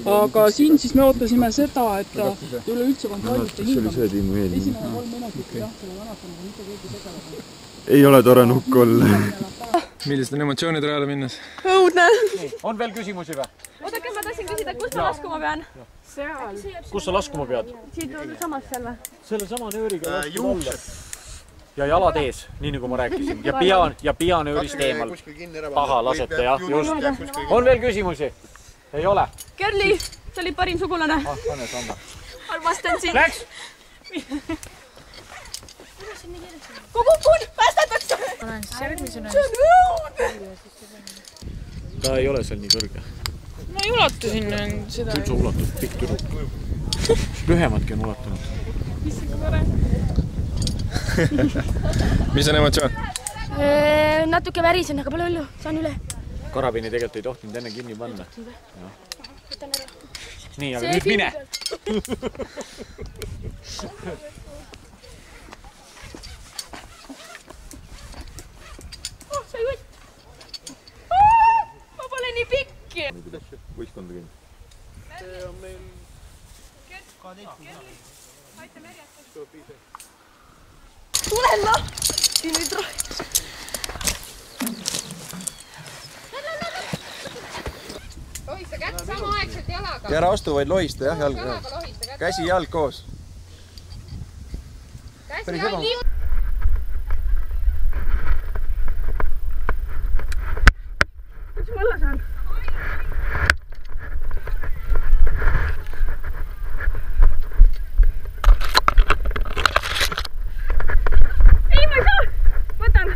Aga siin siis me ootasime seda, et üleüldse kontrollite hingamist. Esimene 3 minutit, jah, selle kannatanuga mitte keegi tegeleda. Ei ole tore nukk olla. Millised on emotsioonid rajale minnes? Õudne! On veel küsimusi või? Oodake, ma tahtsin küsida, kus ma laskuma pean? Seal. Kus sa laskuma pead? Siit samas selle. Selle sama nööriga laskuma olla. Ja jalad ees, nii nagu ma rääkisin. Ja pianöörist eemal. Taha lasete, jah, just. On veel küsimusi? Ei ole? Kerli, sa olid parim sugulane. Anne, Sanna. Armastan sind. Läks! Kukun, päästetakse! See on õudne! Ta ei ole seal nii kõrge. Ma ei ulatu sinna seda. Küll sa ulatud, pikk tüdruk. Lühematki on ulatunud. Mis see kõre? Mis on emotsioon? Natuke värisen, aga pole hullu, saan üle. Karabini tegelikult ei tohtinud enne kinni panna. Nii, aga nüüd mine! Sai võtt! Ma pole nii pikki! Kuidas võistkonda kinni? See on meil 12. Aita merjata. Tulen lahti nüüd rohkem. Lohista kätt samaaegselt jalaga. Ja ära astu, vaid lohista, jah, jalga. Käsi jalg koos. Käsi jalg. Mis ma alla saan? Ei, ma ei saa! Võtan!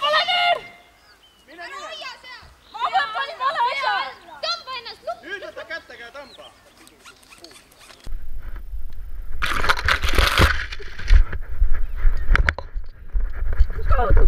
Vale neer! Mine! Ma panin vale asja! Tõmba ennast lukku! Nüüd võta kättega ja tõmba! Kus kaudu?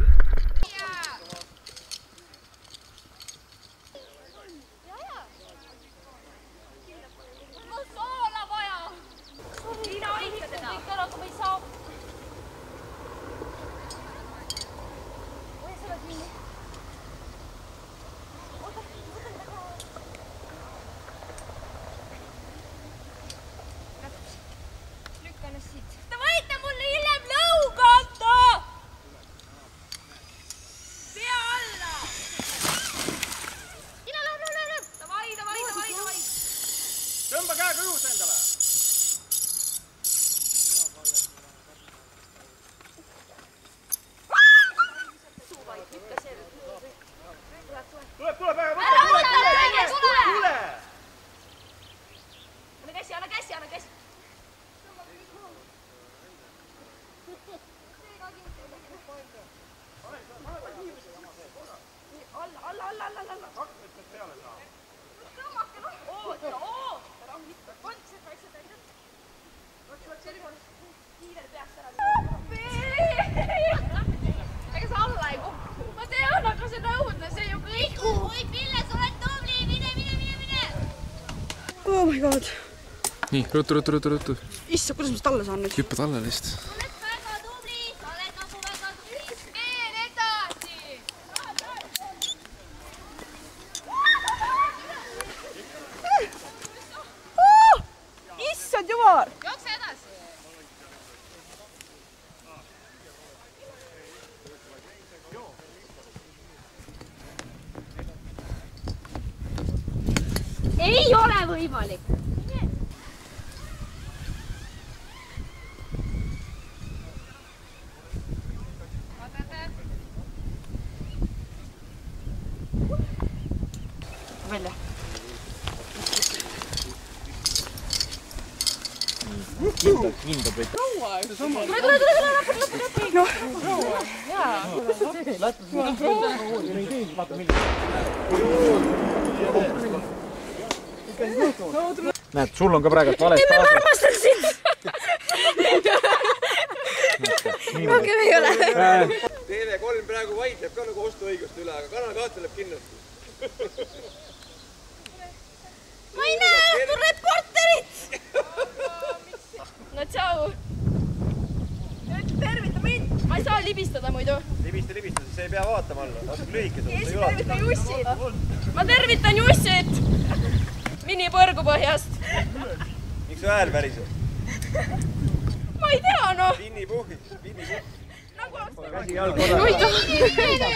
Te võite mulle hiljem lõuga anda! Ega sa alla ei kukku. Ma tean, aga see nõudne, see ju kõik. Oi, Pille, sa oled tubli. Mine. Oh my god. Nii, ruttu. Issa, kuidas ma seda alla saan nüüd? Hüppad alla lihtsalt. Issand jumal! Jookse edasi. Ei ole võimalik. Välja. Hindab veidi. Tule. Näed, sul on ka praegu vales ma armastan sind! Rohkem ei ole. TV3 praegu vaidleb ka nagu ostuõiguste üle, aga kanal kaoteleb kindlasti. Ma ei näe õhtul reporterit! No tšau! Tervita mind! Ma ei saa libistada muidu. Libista, siis ei pea vaatama alla. Natuke lühike sul. Keegi tervita Jussit! Ma tervitan Jussit! Mini põrgupõhjast. Miks su hääl väriseb? Ma ei tea, noh! Pinnipuhhi.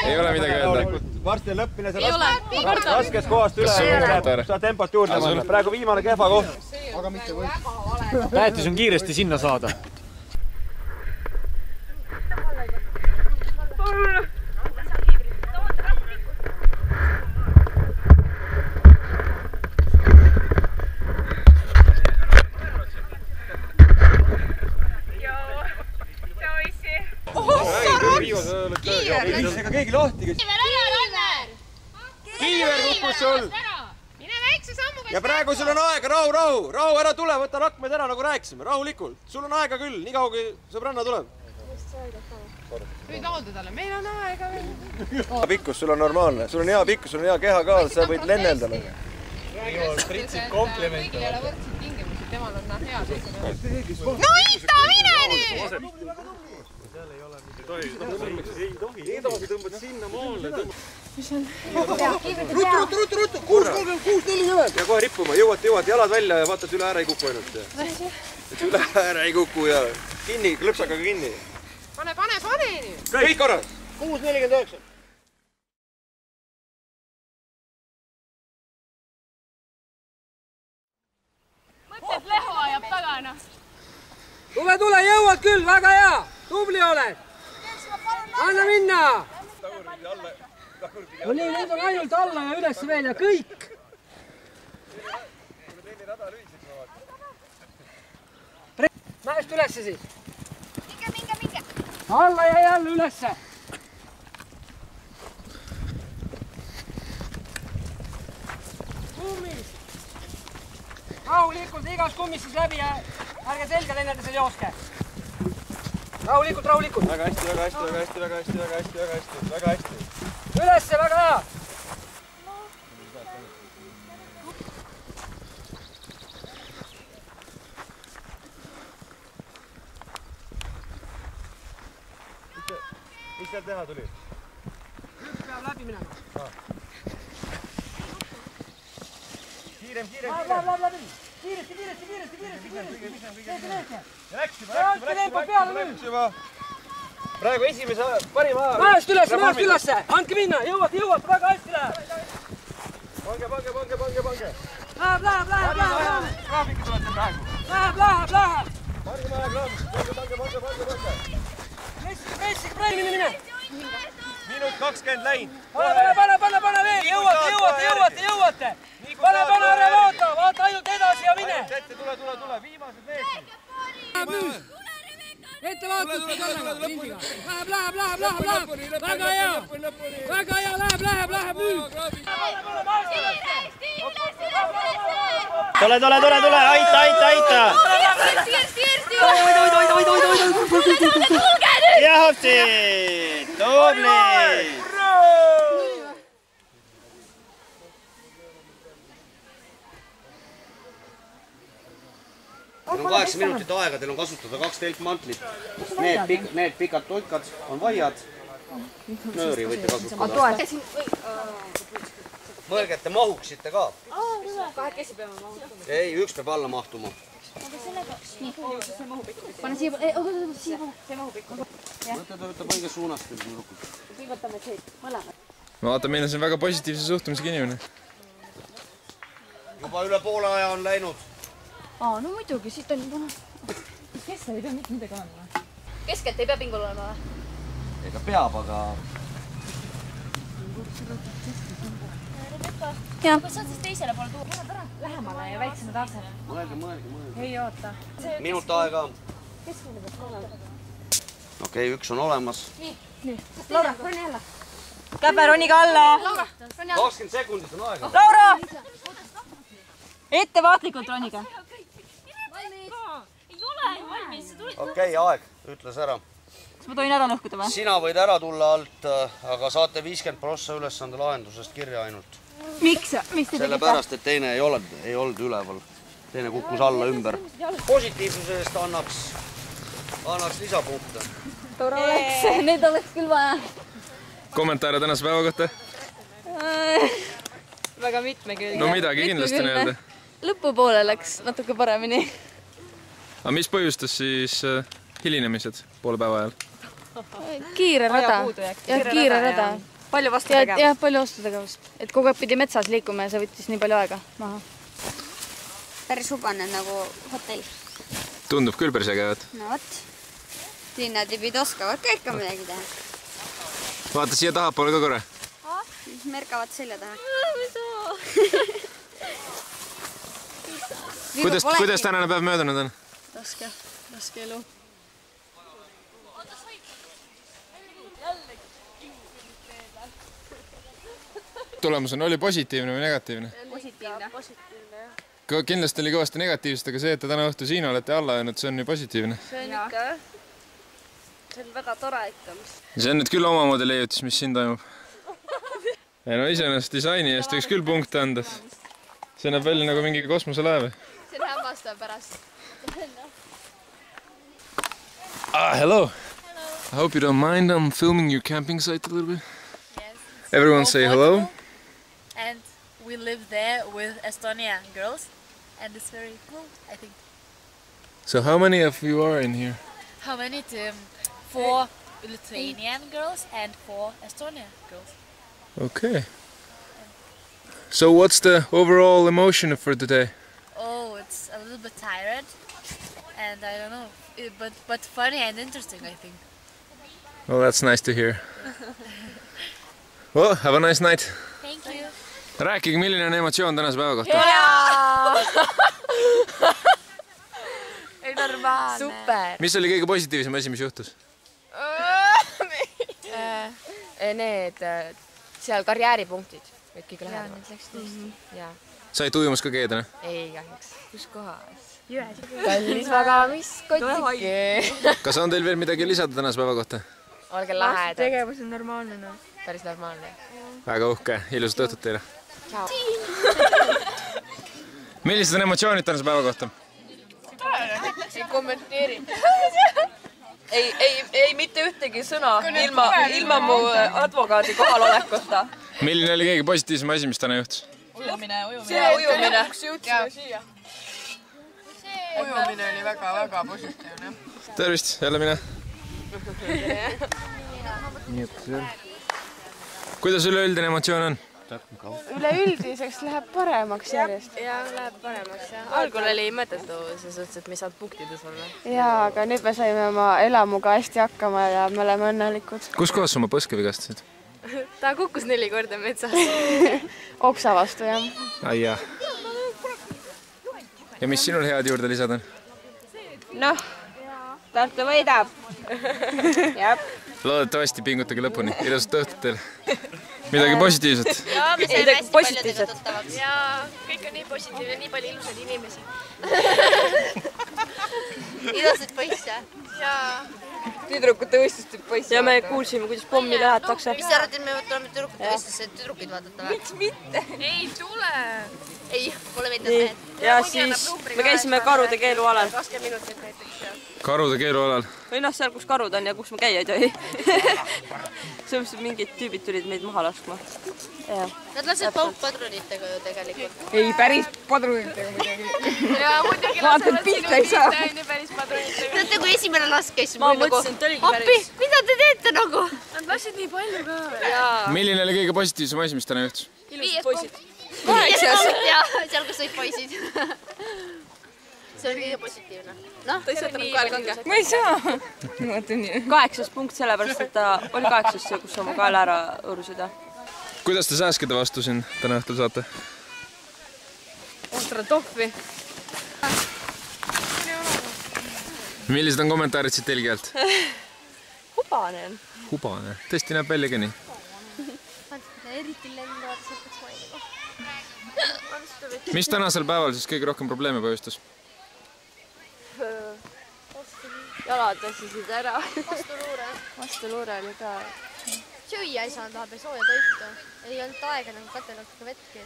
Ei ole midagi öelda. Varsti on lõppmine, see raskest kohast üle. Sa tempot juurde panna. Praegu viimane kehva koht. Tähtis on kiiresti sinna saada. Ega keegi lahti, kes... Kiiver kukkus sul! Mine väikse sammuga! Ja praegu sul on aega, rahu, ära tule, võta rakmed ära, nagu rääkisime, rahulikult. Sul on aega küll, nii kaua kui sõbranna tuleb. Võid laulda talle, meil on aega veel. Hea pikkus, sul on normaalne, sul on hea pikkus, sul on hea keha ka, sa võid lenneldada. Pritsib kompliment. Kõigil ei ole võrdseid tingimusi, temal on hea seisune. No Ita, mine nüüd! Ei tohi, edasi tõmbad sinna maale. Mis on? Ruttu, 6.36.40. Ja kohe rippuma, jõuate, jalad välja ja vaatad üle ääre ei kuku ainult. Üle ääre ei kuku ja kinni, klõpsakaga kinni. Pane nii. Kõik korras. 6.49. Mõtled Leho ajab tagana. Tule, jõuad küll, väga hea. Tubli oled. Anna minna! No nii, nüüd on ainult alla ja üles veel ja kõik! Mäest ülesse siis! Minge! Alla ja jälle ülesse! Kummis! Rahulikult, igas kummis siis läbi ja ärge selga teineteisel jooske! Rahulikult! Väga hästi. Ülesse, väga hea! Mis seal teha tuli? Üks peab läbi minema. Kiirem. Läbi! Kiiresti! Läks juba! Praegu esimese parima aja. Mäest ülesse! Andke minna! Jõuate, väga hästi läheb! Pange! Läheb! Graafikku tulete praegu. Läheb! Parima aja graafik. Pange. Mine! Minut 20 läinud. Pane veel! Jõuate! Pane, ära vaata ainult edasi ja mine! Tule, viimased meetrid. Ettevaatust sellega, rindiga. Läheb. Väga hea, läheb nüüd. Tule, aita. Jahupsi, tubli. Teil on 8 minutit aega, teil on kasutada 2 telkmantlit. Need pikad tutkad on vaiad. Nööri võite kasutada. Mõelge, et te mahuksite ka. Kahekesi peame mahutama. Ei, üks peab alla mahtuma. Pane siia, see mahub ikka. Võte töötab õiges suunas. Pingutame siit, mõlemad. Vaata, meil on siin väga positiivse suhtumisega inimene. Juba üle poole aja on läinud. No muidugi, siit on juba... Keskel ei pea mitte midagi olema. Keskelt ei pea pingul olema või? Ega peab, aga... Jah. Kas saad siis teisele poole tuua? Mõned ära lähemale ja väiksemad asjad. Mõelge. Ei oota. Minut aega. Okei, üks on olemas. Nii. Laura, roni alla. Käpe, roniga alla. Laura, roni alla. 20 sekundit on aega. Laura! Ettevaatlikult roniga. Ei ole ju valmis. Okei, aeg. Ütles ära. Kas ma tohin ära lõhkuda või? Sina võid ära tulla alt, aga saate 50% ülesande lahendusest kirja ainult. Miks? Mis te tegite? Sellepärast, et teine ei olnud üleval. Teine kukkus alla ümber. Positiivsuse eest annaks lisapunkte. Tore oleks, need oleks küll vaja. Kommentaare tänase päeva kohta? Väga mitmekülgne. No midagi kindlasti on öelda. Lõpupoole läks natuke paremini. Aga mis põhjustas siis hilinemised poole päeva ajal? Kiire rada. Kiire rada. Palju vastutegevust. Jah, palju vastutegevust. Et kogu aeg pidi metsas liikuma ja see võttis nii palju aega maha. Päris hubane nagu hotell. Tundub küll päris ägevat. No vot. Linnatipid oskavad ka ikka midagi teha. Vaata siia tahapoole ka korra. Merkavad selja taha. Kuidas tänane päev möödunud on? Raske elu. Tulemus oli positiivne või negatiivne? Positiivne, jah. Kindlasti oli kõvasti negatiivsest, aga see, et te täna õhtu siin olete alla jäänud, see on ju positiivne. See on ikka, see on väga tore ikka. See on nüüd küll omamoodi leiutis, mis siin toimub. Ja no iseenesest disaini eest võiks küll punkte anda. See näeb välja nagu mingi kosmoselaev. See on hämmastav pärast. Hello. I hope you don't mind. I'm filming your camping site a little bit. Yes. Everyone say hello. And we live there with Estonian girls. And it's very cool, I think. So how many of you are in here? How many? 4 Lithuanian girls and 4 Estonian girls. Okay. So what's the overall emotion for today? Oh, it's a little bit tired. And I don't know, but funny and interesting, I think. Well, that's nice to hear. Well, have a nice night. Thank you. Rääkige, milline on emotsioon tänase päeva kohta? Ei normaalne. Super. Mis oli kõige positiivsem asi, mis juhtus? Need seal karjääripunktid. Kõik kõige lähedamad. Need läks tõesti. Said ujumas ka keedana? Ei kahjuks. Kus kohas? Jües. Kallis magamis kotike. Kas on teil veel midagi lisada tänase päeva kohta? Olge lahedad. Tegevus on normaalne. Päris normaalne. Väga uhke. Ilusat õhtut teile. Ciao. Millised on emotsioonid tänase päeva kohta? Ei kommenteeri. Ei mitte ühtegi sõna ilma mu advokaadi kohalolekuta. Milline oli kõige positiivsem asi, mis täna juhtus? Ujumine. See ujumine. Siia. Ujumine oli väga positiivne. Tervist, jälle mine. Kuidas üleüldine emotsioon on? Üleüldiseks läheb paremaks järjest. Jaa, läheb paremaks, jah. Algul oli mõttetu, selles suhtes, et me ei saanud punktides olla. Jaa, aga nüüd me saime oma elamuga hästi hakkama ja me oleme õnnelikud. Kus kohas sa oma põske vigastasid? Ta kukkus 4 korda metsas. Oksa vastu, jah. Ai jah. Ja mis sinul head juurde lisada on? Noh, Tartu võidab. Loodetavasti pingutage lõpuni. Ilusat õhtut teile. Midagi positiivset. Jaa, me saime hästi paljude tuttavaks. Jaa, kõik on nii positiivne, nii palju ilusaid inimesi. Ilusad poisse. Jaa. Tüdrukute võistluste poisse. Ja me kuulsime, kuidas pommi lähetakse. Mis sa arvad, et me tuleme tüdrukute võistlusse tüdrukuid vaadata või? Miks mitte? Ei tule. Ei, mulle meeldib mehed. Ja siis me käisime karude keelualal. 20 minutit näiteks. Karude keelualal. Või noh, seal kus karud on ja kus me käia ei tohi. Sellepärast mingid tüübid tulid meid maha laskma. Nad lased paukpadrunitega ju tegelikult. Ei, päris padrunitega muidugi. Jaa, muidugi Vaatad pihta ei saa. Päris padrunitega. Nad nagu esimene lask käis Ma mõtlesin, et oligi päris. Appi, mida te teete nagu? Nad lasid nii palju ka. Milline oli kõige positiivsem asi, mis täna juhtus? Ilusad poisid. 8. Jaa, seal kus olid poisid. See on kõige positiivne. Noh, ta ei saa tänu kael kange. Ma ei saa. 8. punkt sellepärast, et ta oli 8. kus oma kaela ära õõrusid. Kuidas te sääskede vastu siin täna õhtul saate? Ostratoffi. Millised on kommentaarid siit telgi alt? Hubane on. Hubane. Tõesti näeb välja ka nii. Eriti lendavad, sealt peaks mainima. Mis tänasel päeval siis kõige rohkem probleeme põhjustas? Jalad väsisid ära. Vastuluure oli ka. Süüa ei saanud vahepeal sooja toitu. Ei olnud aega nagu katelnud vetki.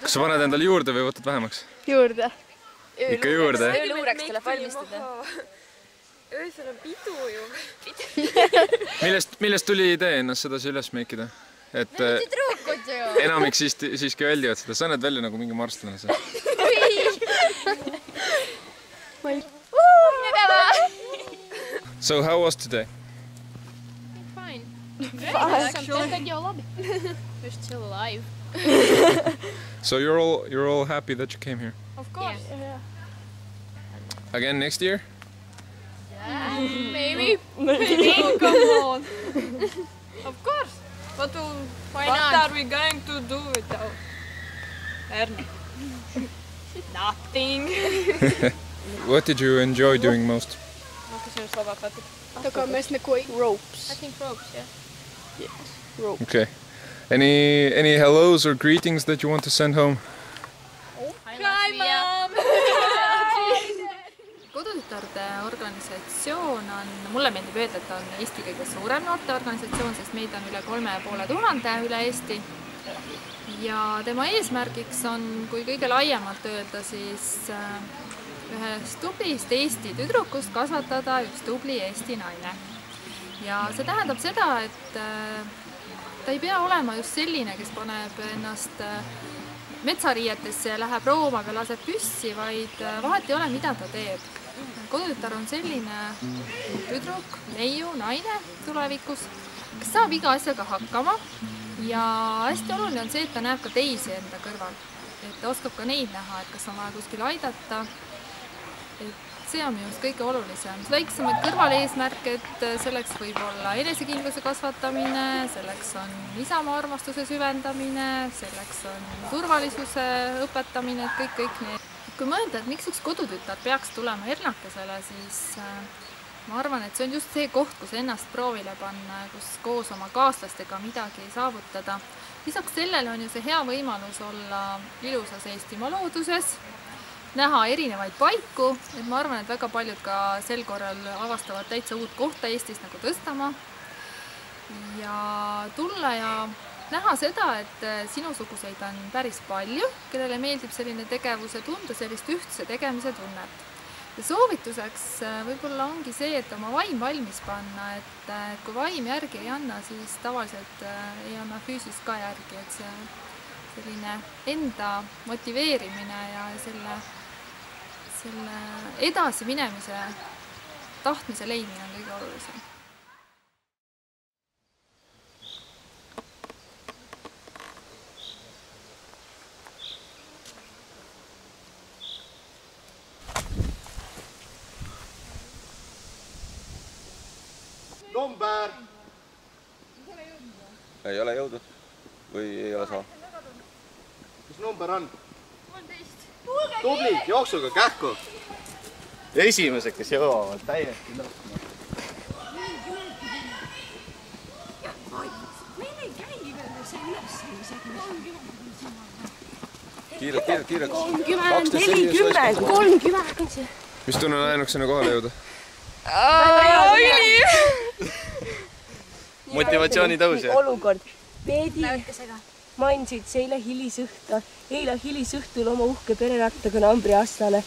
Kas sa paned endale juurde või võtad vähemaks? Juurde. Ikka juurde? Ööluureks tuleb valmistada. Öösel on pidu ju. Millest tuli idee ennast sedasi üles meikida? Et tüdrukud ju. enamik siiski väldivad seda. Sa näed välja nagu mingi marstlane. So how was today? Fine. Fine. You're still alive. So you're all happy that you came here? Of course. Yeah. Again next year? Maybe. Come on. Of course. What not? are we going to do without Ernie? Nothing. What did you enjoy doing most? Ropes. I think ropes, yeah. Yes, ropes. Okay. Any hellos or greetings that you want to send home? Hi, Mom! Kodutütarde organisatsioon on, mulle meeldib öelda, et ta on Eesti kõige suurem noorteorganisatsioon, sest meid on üle 3500 üle Eesti. Ja tema eesmärgiks on, kui kõige laiemalt öelda, siis ühest tublist Eesti tüdrukust kasvatada üks tubli Eesti naine. Ja see tähendab seda, et ta ei pea olema just selline, kes paneb ennast metsariietesse ja läheb roomab ja laseb püssi, vaid vahet ei ole, mida ta teeb. Kodutütar on selline tüdruk, neiu, naine tulevikus, kes saab iga asjaga hakkama ja hästi oluline on see, et ta näeb ka teisi enda kõrval. Et ta oskab ka neid näha, et kas on vaja kuskil aidata. Et see on minu arust kõige olulisem. Väiksemad kõrvaleesmärk, et selleks võib olla enesekindluse kasvatamine, selleks on isamaa armastuse süvendamine, selleks on turvalisuse õpetamine, et kõik need. Kui mõelda, et miks üks kodutütar peaks tulema Ernakesele, siis ma arvan, et see on just see koht, kus ennast proovile panna, kus koos oma kaaslastega midagi saavutada. Lisaks sellele on ju see hea võimalus olla ilusas Eestimaa looduses, näha erinevaid paiku, et ma arvan, et väga paljud ka sel korral avastavad täitsa uut kohta Eestis nagu Tõstamaa ja tulla ja näha seda, et sinusuguseid on päris palju, kellele meeldib selline tegevuse tunde, sellist ühtse tegemise tunnet. Ja soovituseks võib-olla ongi see, et oma vaim valmis panna, et kui vaim järgi ei anna, siis tavaliselt ei anna füüsis ka järgi, et see selline enda motiveerimine ja selle edasi minemise tahtmise leidmine on kõige olulisem. Number! Ei ole jõudnud või ei ole saa? Mis number on? 13. Tubli, jooksuga kähku! esimesed, kes jõuavad täiesti lõpuni. Kiiret. 30, 40, 30. Mis tunnel ainuksena kohale jõuda? Motivatsiooni tõus, jah? Olukord. Peedi mainisid see eile hilisõhtul oma uhke pererattaga Nambri astale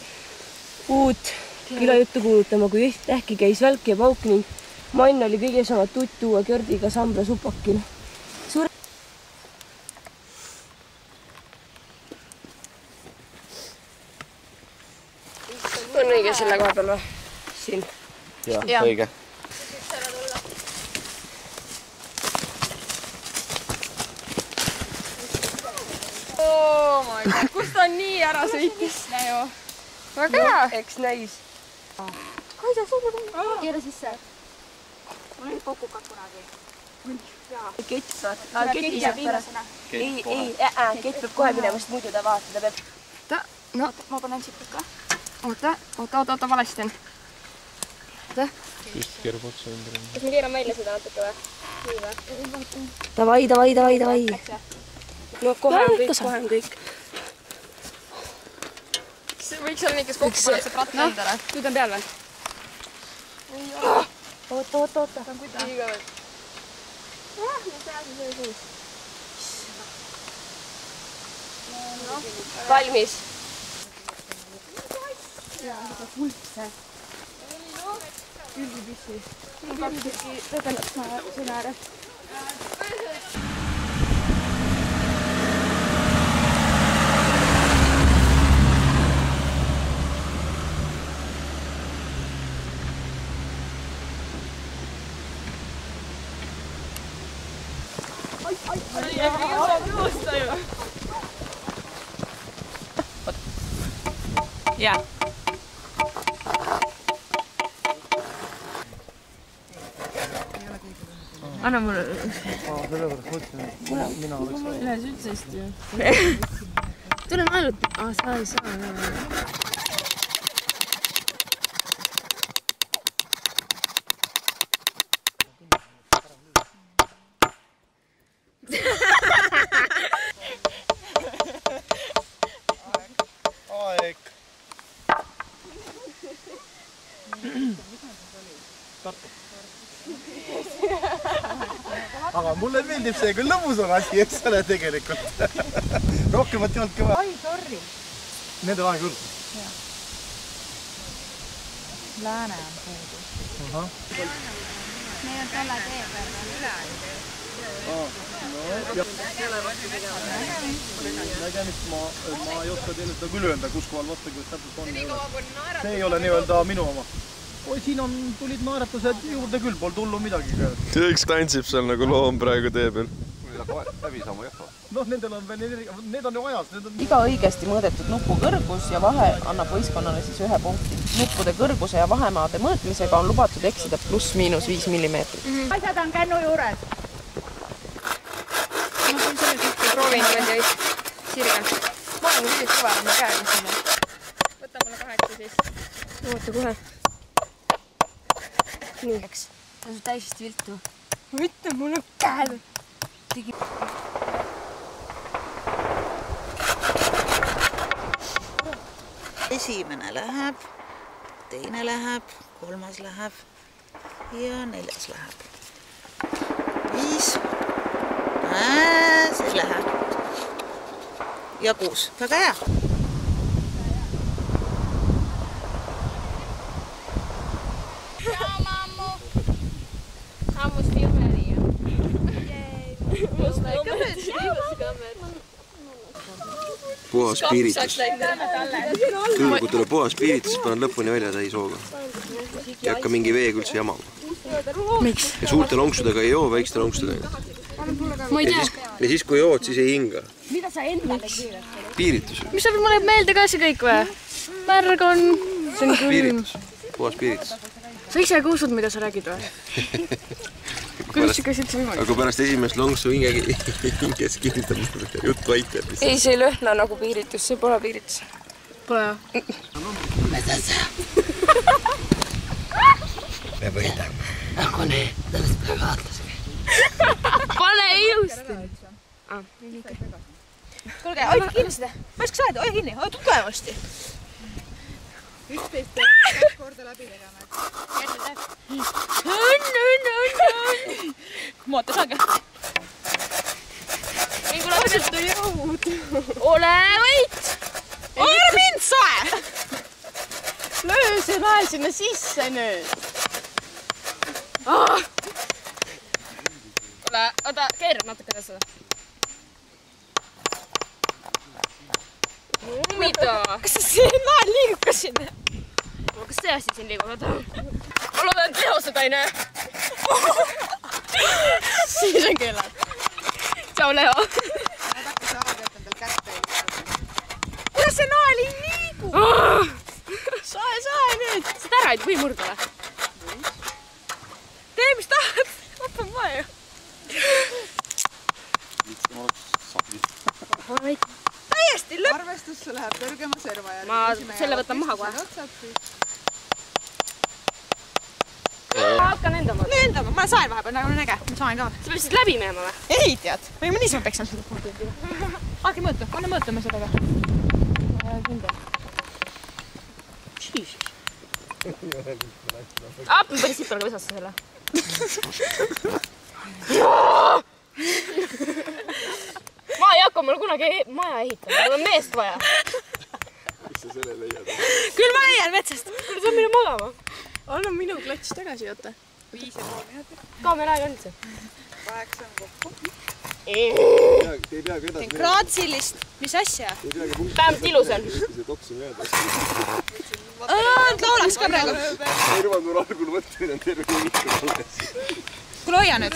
uut külajuttu kuulutama, kui ähki käis välk ja pauk ning Mann oli kõiges oma tutt uue Gördiga Sambra supakil. On õige selle koha peal või? Siin? Jah, õige. Oh my god, kus ta nii ära sõitis? Väga hea. Eks näis. Kaisa, sulle keera sisse. Mul oli kokukad kunagi. Kett saab viimasena. Ei, kett peab kohe minema, sest muidu ta vaata, ta peab. No, ma panen siit ka. Oota, valesti on. Just keerab otsa ümber. Kas me keerame välja seda natuke või? Nii või? Davai. No kohe on kõik. See võiks olla nii, kes kokku paneb see pratt endale. Nüüd on peal veel? Oota. Ta on kuidagi liiga veel. Valmis. Pulpse. Üldipissi. Üldipissi vedelab sõna ääres. Jaa. Anna mulle. Sellepärast mõtlen, mina oleks. Mul lähes üldse hästi. Tulen ainult. Sa ei saa. Aeg. Aga mulle meeldib see, kui lõbus on asi, eks ole tegelikult. Rohkemat ei olnud kõva. Ai, sorry. Need on aeg küll. Lääne on puudu. Meil on tolle tee peal üle. Nägemist ma ei oska teile seda küll öelda, kus kohal vastagi täpselt on. See ei ole nii-öelda minu oma. Oi, siin tulid naeratused juurde küll, pol tullu midagi. Üks tantsib seal nagu loom praegu tee peal. Läbi saama jätta. Noh, nendel on veel, need on ju ajas. Iga õigesti mõõdetud nupu kõrgus ja vahe annab võistkonnale siis 1 punkti. Nuppude kõrguse ja vahemaade mõõtmisega on lubatud eksida +–5 mm. Asjad on kännu juures. Proovin niimoodi sirgelt. Ma olen nüüd kõva käega sinna. Võta mulle 8 siis. Oota kohe. Nii. Ta on täiesti viltu. Mitte mulle käed. Esimene läheb, teine läheb, 3. läheb ja 4. läheb. 5. See läheb. Ja 6. Väga hea. Puhas piiritus. Küll kui tuleb puhas piiritus, panen lõpuni välja täis hooga. Ja hakka mingi veega üldse jamama. Miks? Ja suurte lonksudega ei joo, väikeste lonksudega. Ma ei tea. Ja siis kui jood, siis ei hinga. Mida sa endale kiirad? Piiritus. Mis sa mulle meelde ka see kõik või? Märg on... See on külm. Piiritus. Puhas piiritus. Sa ise ka usud, mida sa räägid või? Kuidas see käis üldse võimalik? Aga pärast esimest lonksu hinges kinnitab jutt vait. Ei, see ei lõhna nagu piiritus, see pole piiritus. Pole jah. Mis asja? me võidame. Aga nii, sellest me vaatasin. Pane just! Kuulge, hoidke kinni seda. Ma ei oska saada, hoia kinni, hoia tugevasti. 11 peab 2 korda läbi tegema. Õnn! Moota, saage. Mingu lapselt on jõud. Ole võit! Ole mind sae! Löö see nael sinna sisse nüüd. Ole, oota, keerab natukene seda. Mida? Kas see nael liigub ka sinna? Kas see asi siin liigub? Ma loodan, et Leo seda ei näe. Siis on kellad. Tšau, Leo. Vaadake saada, et endal kätte ei. Kuidas see nael ei liigu? Sae nüüd. Seda ära ei või murdale. Tee, mis tahad. Võtan vaja. Täiesti lõpp. Arvestusse läheb kõrgema serva järgi. Ma selle võtan maha kohe. Ma hakkan lendama. Lendama, ma saen vahepeal, nagu on äge. Ma saan ka. Sa peab siis läbi minema või? Ei tead. Või ma niisama peksan seda punkti. Haagi mõõtu, anna mõõtame seda ka. Kindel. Jesus. Ma panin sipelga visasse selle. Ma ei hakka mulle kunagi maja ehitama, mul on meest vaja. Kus sa selle leiad? Küll ma leian metsast. Kuule, saab minu magama. Anna minu klats tagasi, oota. 5,5 minutit. Kaamera aeg on see? 8 on kokku. Te ei peagi edasi. Graatsilist. Mis asja? Vähemalt ilus on. See toks on jääda. Laulaks ka praegu. Ei ruvanud mul algul võtta, nüüd on terve kinnitud alles. Kuule, hoia nüüd.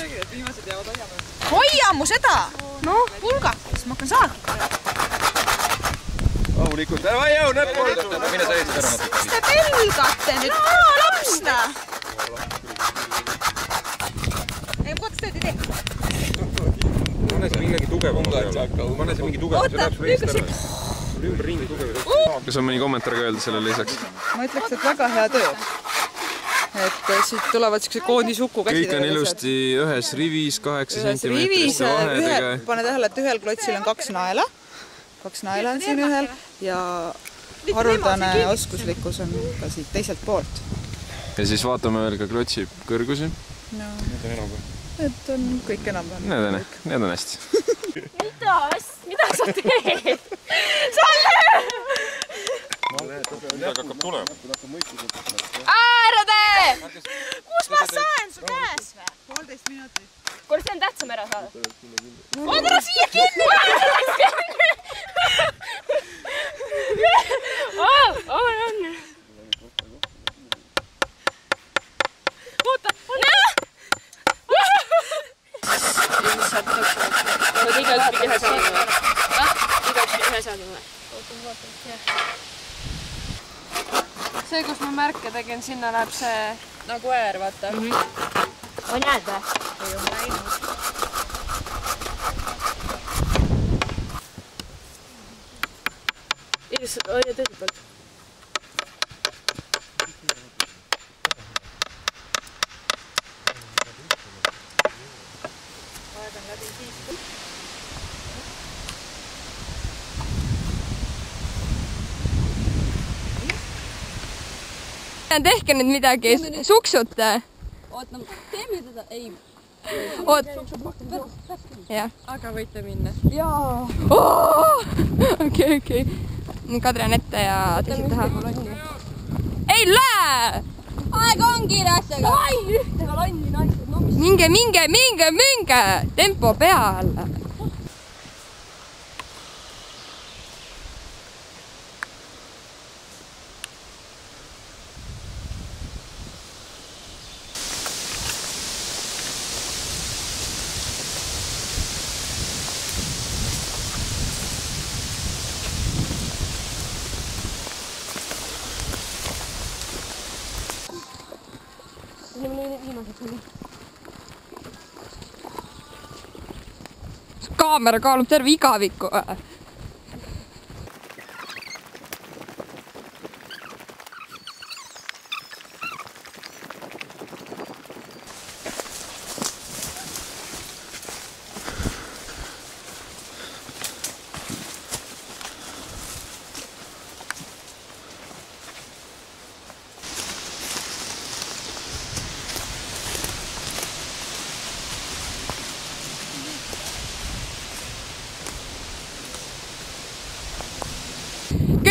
Hoia mu seda! No, pulgakas, ma hakkan saagi. Rahulikult, ära jõu, näpp oldu! Mine sa eest ära natuke. Mis te pelgate nüüd? Lapsna! Ei, kohtas tööd ei tee. Pane see mingi tugevam peale. Pane see mingi tugevam, see läheb sulle eest ära. Ümber ringi tugevam. Kas on mõni kommentaar ka öelda sellele lisaks? Ma ütleks, et väga hea töö. Et siit tulevad sellised koondisuku käsid. Kõik on ilusti ühes rivis, 8 sentimeetriste vahedega. Pane tähele, et ühel klotsil on 2 naela. 2 naela on siin ühel ja haruldane oskuslikkus on ka siit teiselt poolt. Ja siis vaatame veel ka klotsi kõrgusi. No, et on kõik enam-vähem. Need on hästi. Mida sa teed? Salle! Midagi hakkab tulema. Ära tee! Kus ma saan su käes või? 1,5 minutit. Kuule, see on tähtsam ära saada. Oot ära siia kinni! Oota! Igaüks pidi ühe saada või? Igaüks pidi ühe saada või? See, kus ma märke tegin, sinna läheb see nagu äär, vaata. On jääd või? Ei ole läinud. Ilus, hoia teiselt poolt. Vahetan läbi siis. Tehke nüüd midagi, suksute. Oot, no teeme teda, ei. Oot. Jah. Aga võite minna. Jaa. Okei. Nii, Kadri on ette ja teised taha. Ei lähe! Aega on kiire asjaga. Ai, ühtega lonni naised. Minge! Tempo peale. Kaamera kaalub terve igaviku.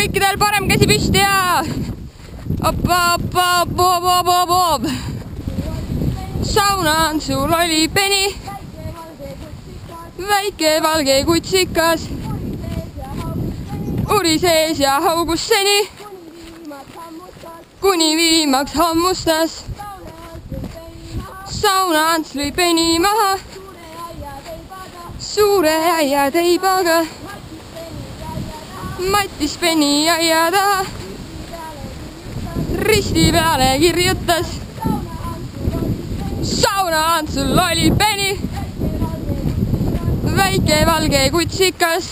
kõikidel parem käsi püsti ja op. Sauna on sul oli peni, väike valge kutsikas, uri sees ja haugus seni, kuni viimaks hammustas. Sauna Ants lõi peni maha, suure aia teibaga, mattis peni aia taha, risti peale kirjutas. Sauna Antsul oli peni, väike valge kutsikas.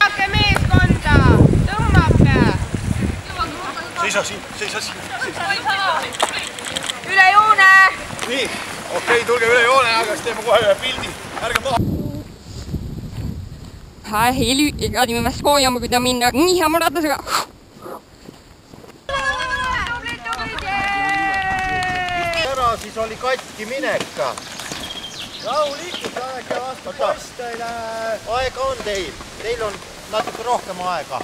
Tõmmake meeskonda, tõmmake! Seisa siin. Üle joone! Nii, okei, tulge üle joone, aga siis teeme kohe ühe pildi. Ärge maha! Heli, ega nimest koojama, kui ta minna nii hea muratasega. Ära siis oli katki minek. Rahulikult, aega vastata. Aega on teil. Teil on natuke rohkem aega.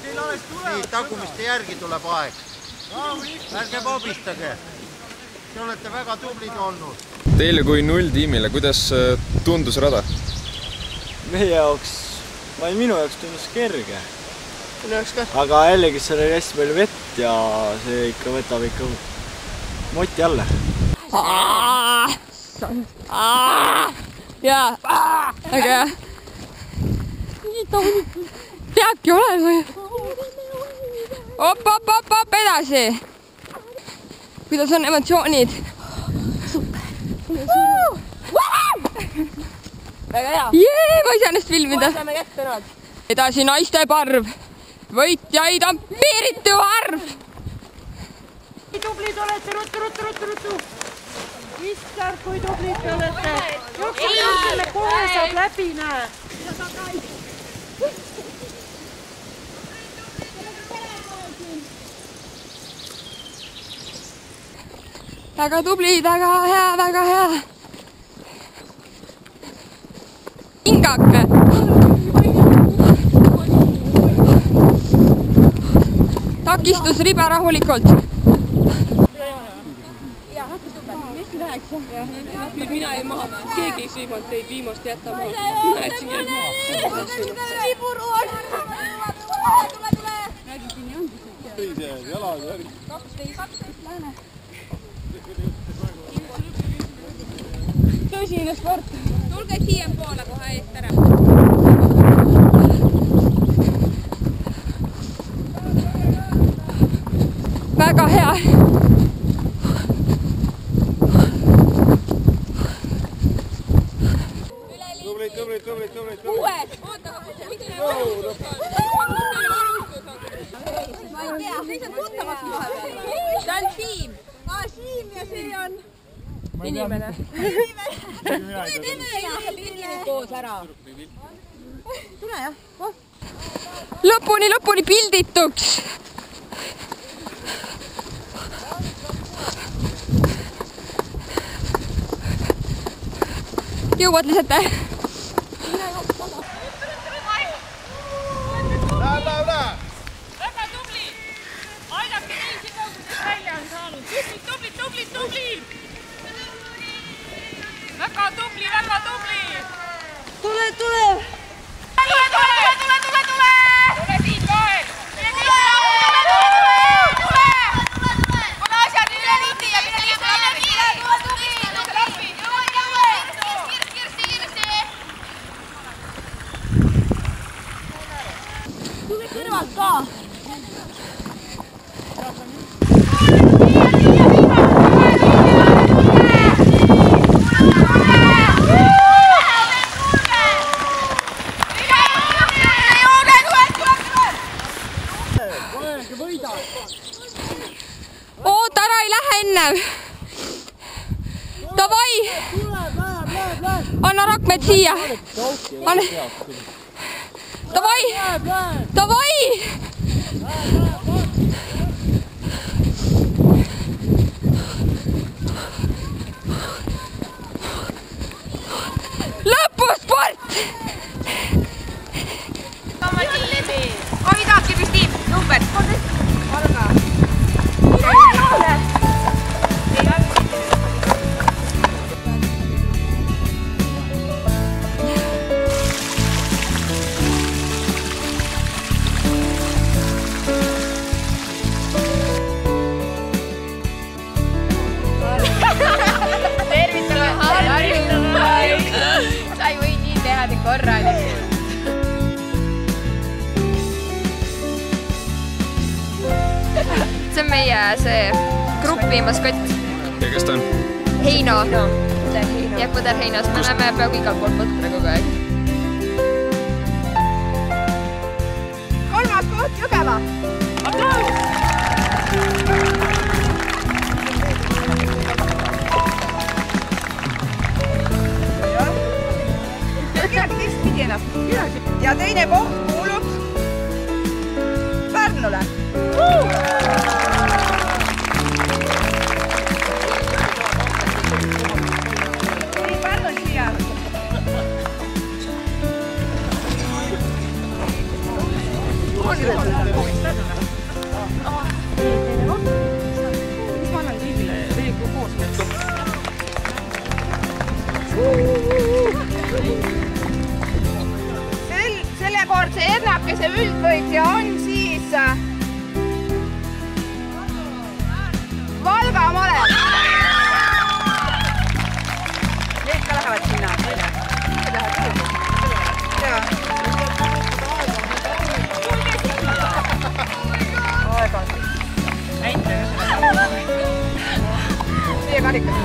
Teil alles tuleb. Nii, tagumiste järgi tuleb aeg. Ärge vabistage. Te olete väga tublid olnud. Teile kui nulltiimile, kuidas tundus rada? Meie jaoks, minu jaoks tundus kerge. Minu jaoks ka. Aga jällegi seal oli hästi palju vett ja see ikka võtab ikka moti alla. Jaa, aga jah. Peabki olema ju. Op, edasi. Kuidas on emotsioonid? Väga hea. Jee, ma ei saa ennast filmida. Edasi naiste parv. Võitjaid on piiritu arv. Tublid olete, ruttu. Issand, kui tublid te olete. Jooksu selle kohe saab läbi, näe. Väga tubli, väga hea. Hingake. Takistus riba rahulikult. Nüüd mina jäin maha. Keegi ei sõimanud teid viimast jätta maha. Mina jätsin jäid maha. Jalad järgi. Tõsine sport. Tulge siia poole kohe eest ära. Väga hea. Tubli. Uued. Oota, ma ei tea, seisad tuttavaks vahepeal. See on Siim. Siim ja see on inimene. Teeme koos ära. Tule jah. Lõpuni pildituks. Jõuad lihtsalt. Lähe. Väga tubli. Aidake teisi kogudes välja on saanud. Tubli. Väga tubli. Tule. Tule siit kohe. Tule. Kuna asjad üle liiti ja mine liitu. Tule kõrvalt ka. Oota, ära ei lähe enne. Davai. Anna rakmed siia. Davai! Davai! Lõpusport! Oi, tahabki püsti, number. Valga. Sa ei või nii teha korralikult. See on meie grupi maskott. Ja kes ta on? Heino. Ja Põder Heinos. Me näeme peaaegu igal pool Põdra kogu aeg. 3. koht Jõgeva. Aplaus! Ja teine koht kuulub Pärnule. Nii, Pärnu siia. Mis ma annan Tiivile veeku koos? Sellekordse ernakese üldvõitja on siis Valga Malev. Need ka lähevad sinna. Aega on. Näitage selle. Teie karikas.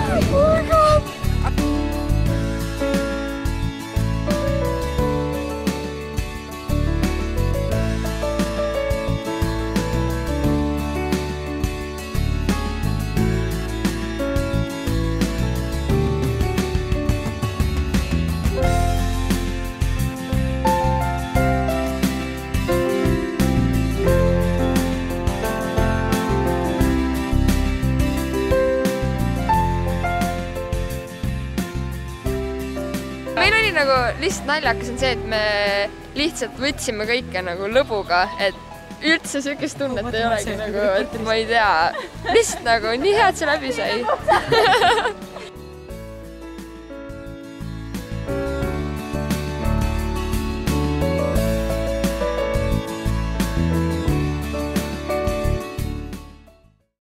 Meil oli nagu lihtsalt naljakas on see, et me lihtsalt võtsime kõike nagu lõbuga, et üldse sellist tunnet ei olegi nagu, et ma ei tea, lihtsalt nagu nii hea, et see läbi sai.